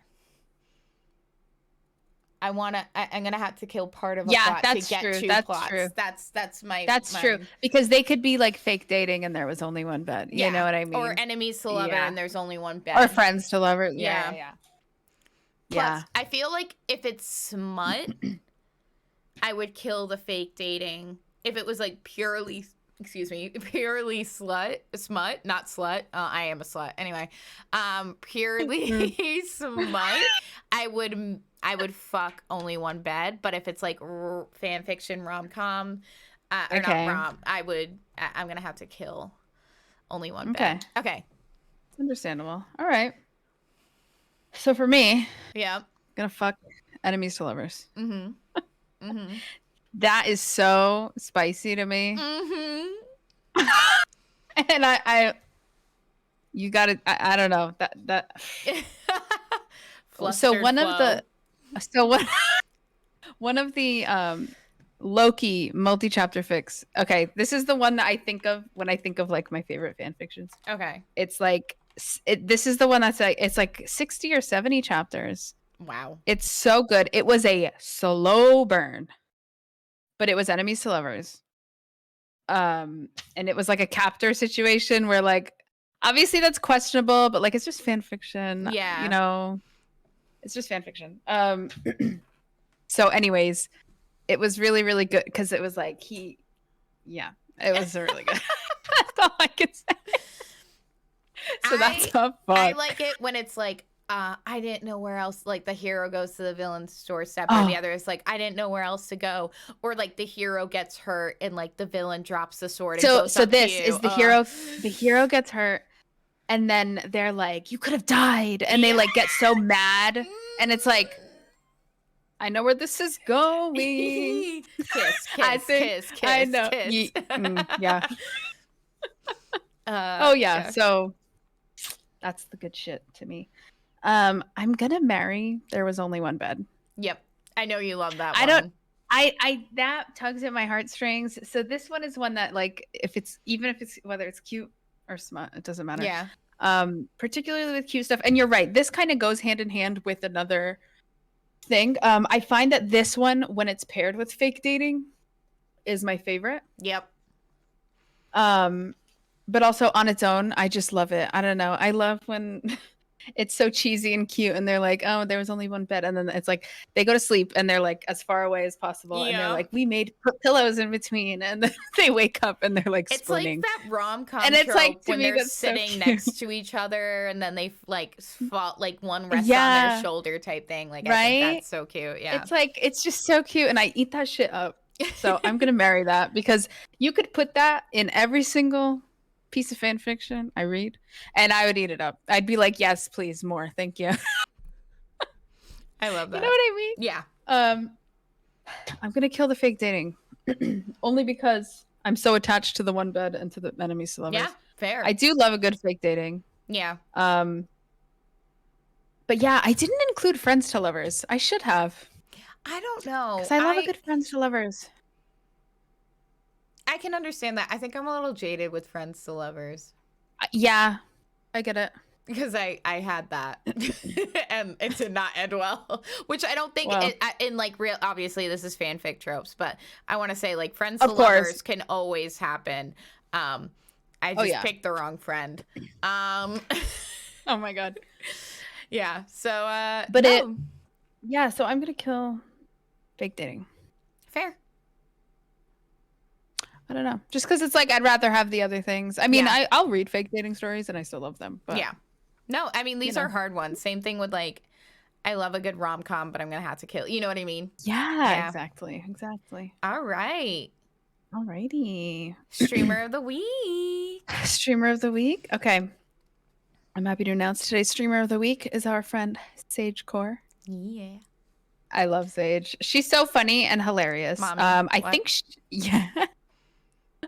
I'm gonna have to kill part of a plot to get two plots. True. That's true. Because they could be like fake dating and there was only one bed. You know what I mean? Or enemies to lover and there's only one bed. Or friends to lover. Yeah. Plus, I feel like if it's smut, I would kill the fake dating. If it was like purely smut, not slut. I am a slut. Anyway, purely smut, I would fuck only one bed. But if it's like fan fiction rom-com, or not rom, I'm going to have to kill only one bed. Okay. Understandable. All right. So for me, I'm going to fuck enemies to lovers. That is so spicy to me. And you got to, I don't know that. So one of the Loki multi-chapter fics. Okay, this is the one that I think of when I think of like my favorite fan fictions. Okay, it's like this is the one that's like it's like 60 or 70 chapters. Wow, it's so good. It was a slow burn, but it was enemies to lovers. And it was like a captor situation where like obviously that's questionable, but like it's just fan fiction. Yeah, you know. It's just fan fiction. So anyways, it was really, really good because it was like it was really good. That's all I can say. So that's a fuck. I like it when it's like, I didn't know where else, like the hero goes to the villain's store step or the other is like, I didn't know where else to go. Or like the hero gets hurt and like the villain drops the sword and goes so up this to you. is the hero gets hurt. and then they're like, you could have died, and they like get so mad, and it's like, I know where this is going. Kiss, kiss. I know. Kiss. Yeah. Oh yeah. So that's the good shit to me. I'm gonna marry There Was Only One Bed. Yep. I know you love that one. I that tugs at my heartstrings. So this one is one that, like, whether it's cute or smut, it doesn't matter. Yeah. Particularly with cute stuff. And you're right, this kind of goes hand in hand with another thing. I find that this one, when it's paired with fake dating, is my favorite. Yep. But also on its own, I just love it. I don't know. I love when it's so cheesy and cute, and they're like, oh, there was only one bed, and then it's like they go to sleep and they're like as far away as possible, and they're like, we made pillows in between, and then they wake up and they're like spooning. It's like that rom-com and it's like, to when me, they're that's sitting so next to each other, and then they like fall, like one rests on their shoulder type thing. Like, right? I think that's so cute. Yeah, it's like, it's just so cute, and I eat that shit up. So I'm gonna marry that, because you could put that in every single piece of fan fiction I read, and I would eat it up. I'd be like, yes, please, more, thank you. I love that. You know what I mean? Yeah. I'm gonna kill the fake dating only because I'm so attached to the one bed and to the enemies to lovers. Yeah, fair. I do love a good fake dating. Yeah. But yeah, I didn't include friends to lovers. I should have. I don't know, because I love a good friends to lovers. I can understand that. I think I'm a little jaded with friends to lovers. Yeah, I get it. Because I had that and it did not end well, which I don't think in like real, obviously this is fanfic tropes, but I want to say like friends to lovers can always happen. I just picked the wrong friend. Oh my God. Yeah. So, so I'm going to kill fake dating. Fair. I don't know. Just because it's like, I'd rather have the other things. I mean, I'll read fake dating stories and I still love them. But, yeah. No, I mean, these are hard ones. Same thing with like, I love a good rom-com, but I'm going to have to kill. You know what I mean? Yeah, exactly. All right. Alrighty. Streamer of the week. Streamer of the week. Okay. I'm happy to announce today's streamer of the week is our friend Sagekore. Yeah. I love Sage. She's so funny and hilarious. Mommy, I think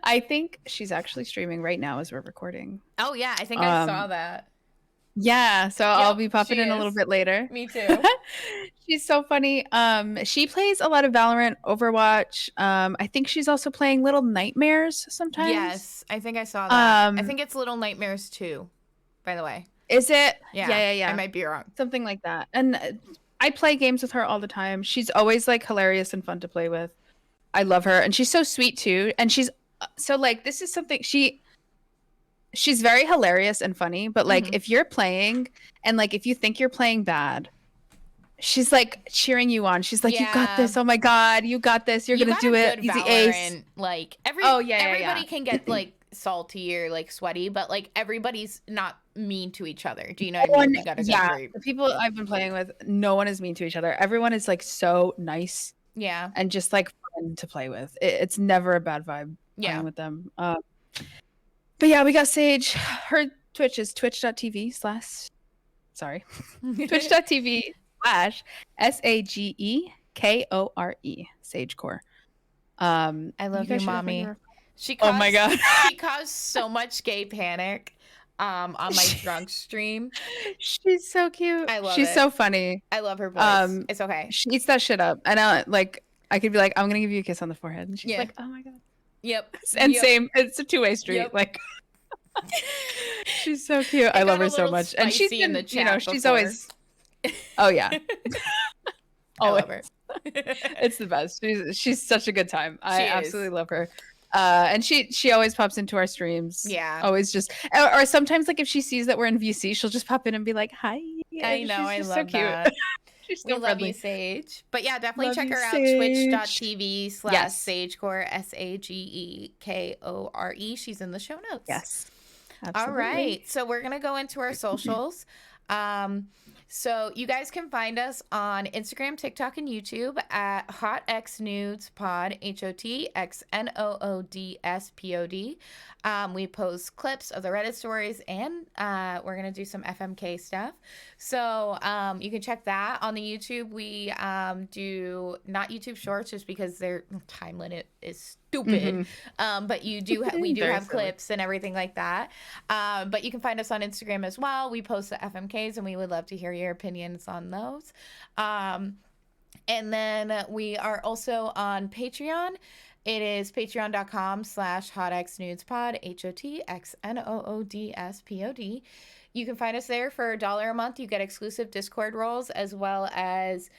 I think she's actually streaming right now as we're recording. Oh yeah, I think I saw that. Yeah, so I'll be popping in a little bit later. Me too. She's so funny. She plays a lot of Valorant, Overwatch. I think she's also playing Little Nightmares sometimes. Yes, I think I saw that. I think it's Little Nightmares 2, by the way. Is it? Yeah. I might be wrong. Something like that. And I play games with her all the time. She's always like hilarious and fun to play with. I love her, and she's so sweet too. And she's so like, this is something she's very hilarious and funny, but like if you're playing and like if you think you're playing bad, she's like cheering you on. She's like, you got this. Oh my God, you got this. You're gonna do it. Easy ace. Like everybody can get like salty or like sweaty, but like everybody's not mean to each other. Do you know what I mean? You got a good group. The people I've been playing with, no one is mean to each other. Everyone is like so nice. Yeah. And just like fun to play with. It's never a bad vibe playing with them. But yeah, we got Sage. Her Twitch is twitch.tv/Sagekore. Sagekore. I love you, mommy. Oh my God. She caused so much gay panic on my drunk stream. She's so cute. I love She's so funny. I love her voice. It's okay. She eats that shit up. And I could be like, I'm gonna give you a kiss on the forehead. And she's like, oh my God. Yep. And same, it's a two-way street. Yep. Like she's so cute. I love her so much. And she's in the chat she's always oh yeah. I love her. It's the best. She's such a good time. I absolutely love her. And she always pops into our streams. Yeah. Always just or sometimes like if she sees that we're in VC, she'll just pop in and be like, hi. I know, I love so that. She's so we love friendly. you, Sage. But yeah, definitely check her out. Twitch.tv/Sagekore, Sagekore. She's in the show notes. Yes. Absolutely. All right. So we're going to go into our socials. So you guys can find us on Instagram, TikTok, and YouTube at HotXNudesPod, HOTXNOODSPOD. We post clips of the Reddit stories, and we're going to do some FMK stuff. So you can check that. On the YouTube, we do not YouTube Shorts just because their time limit is stupid. But we do have clips and everything like that. But you can find us on Instagram as well. We post the FMKs, and we would love to hear your opinions on those. And then we are also on Patreon. It is patreon.com/hotxnudespod, HOTXNOODSPOD. You can find us there for $1 a month. You get exclusive Discord roles as well as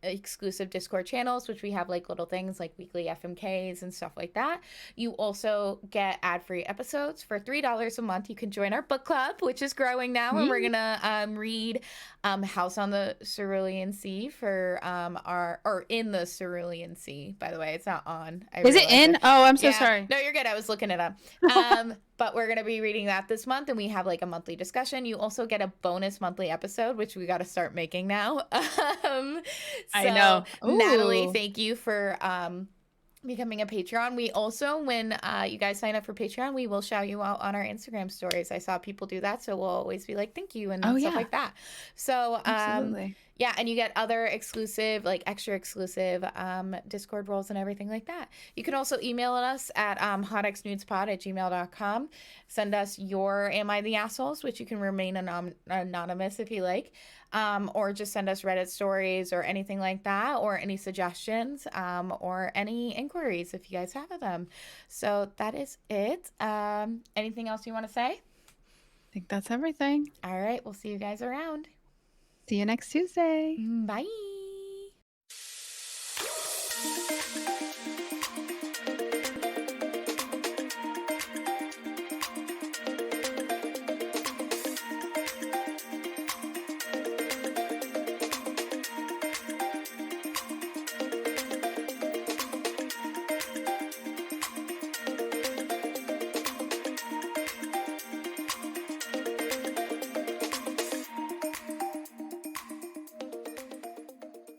exclusive Discord channels, which we have like little things like weekly FMKs and stuff like that. You also get ad-free episodes for $3 a month. You can join our book club, which is growing now, and we're gonna read House on the Cerulean Sea for in the Cerulean Sea, by the way. It's not on. Is it in? Oh, I'm so sorry. No, you're good. I was looking it up. But we're going to be reading that this month, and we have like a monthly discussion. You also get a bonus monthly episode, which we got to start making now. I know. Natalie, thank you for becoming a Patreon. We also, when you guys sign up for Patreon, we will shout you out on our Instagram stories. I saw people do that, so we'll always be like, thank you, and stuff like that. So absolutely. Yeah, and you get other exclusive, like extra exclusive Discord roles and everything like that. You can also email us at hotxnudespod@gmail.com. Send us your Am I the Assholes, which you can remain anonymous if you like, or just send us Reddit stories or anything like that, or any suggestions, or any inquiries if you guys have them. So that is it. Anything else you want to say? I think that's everything. All right, we'll see you guys around. See you next Tuesday. Bye.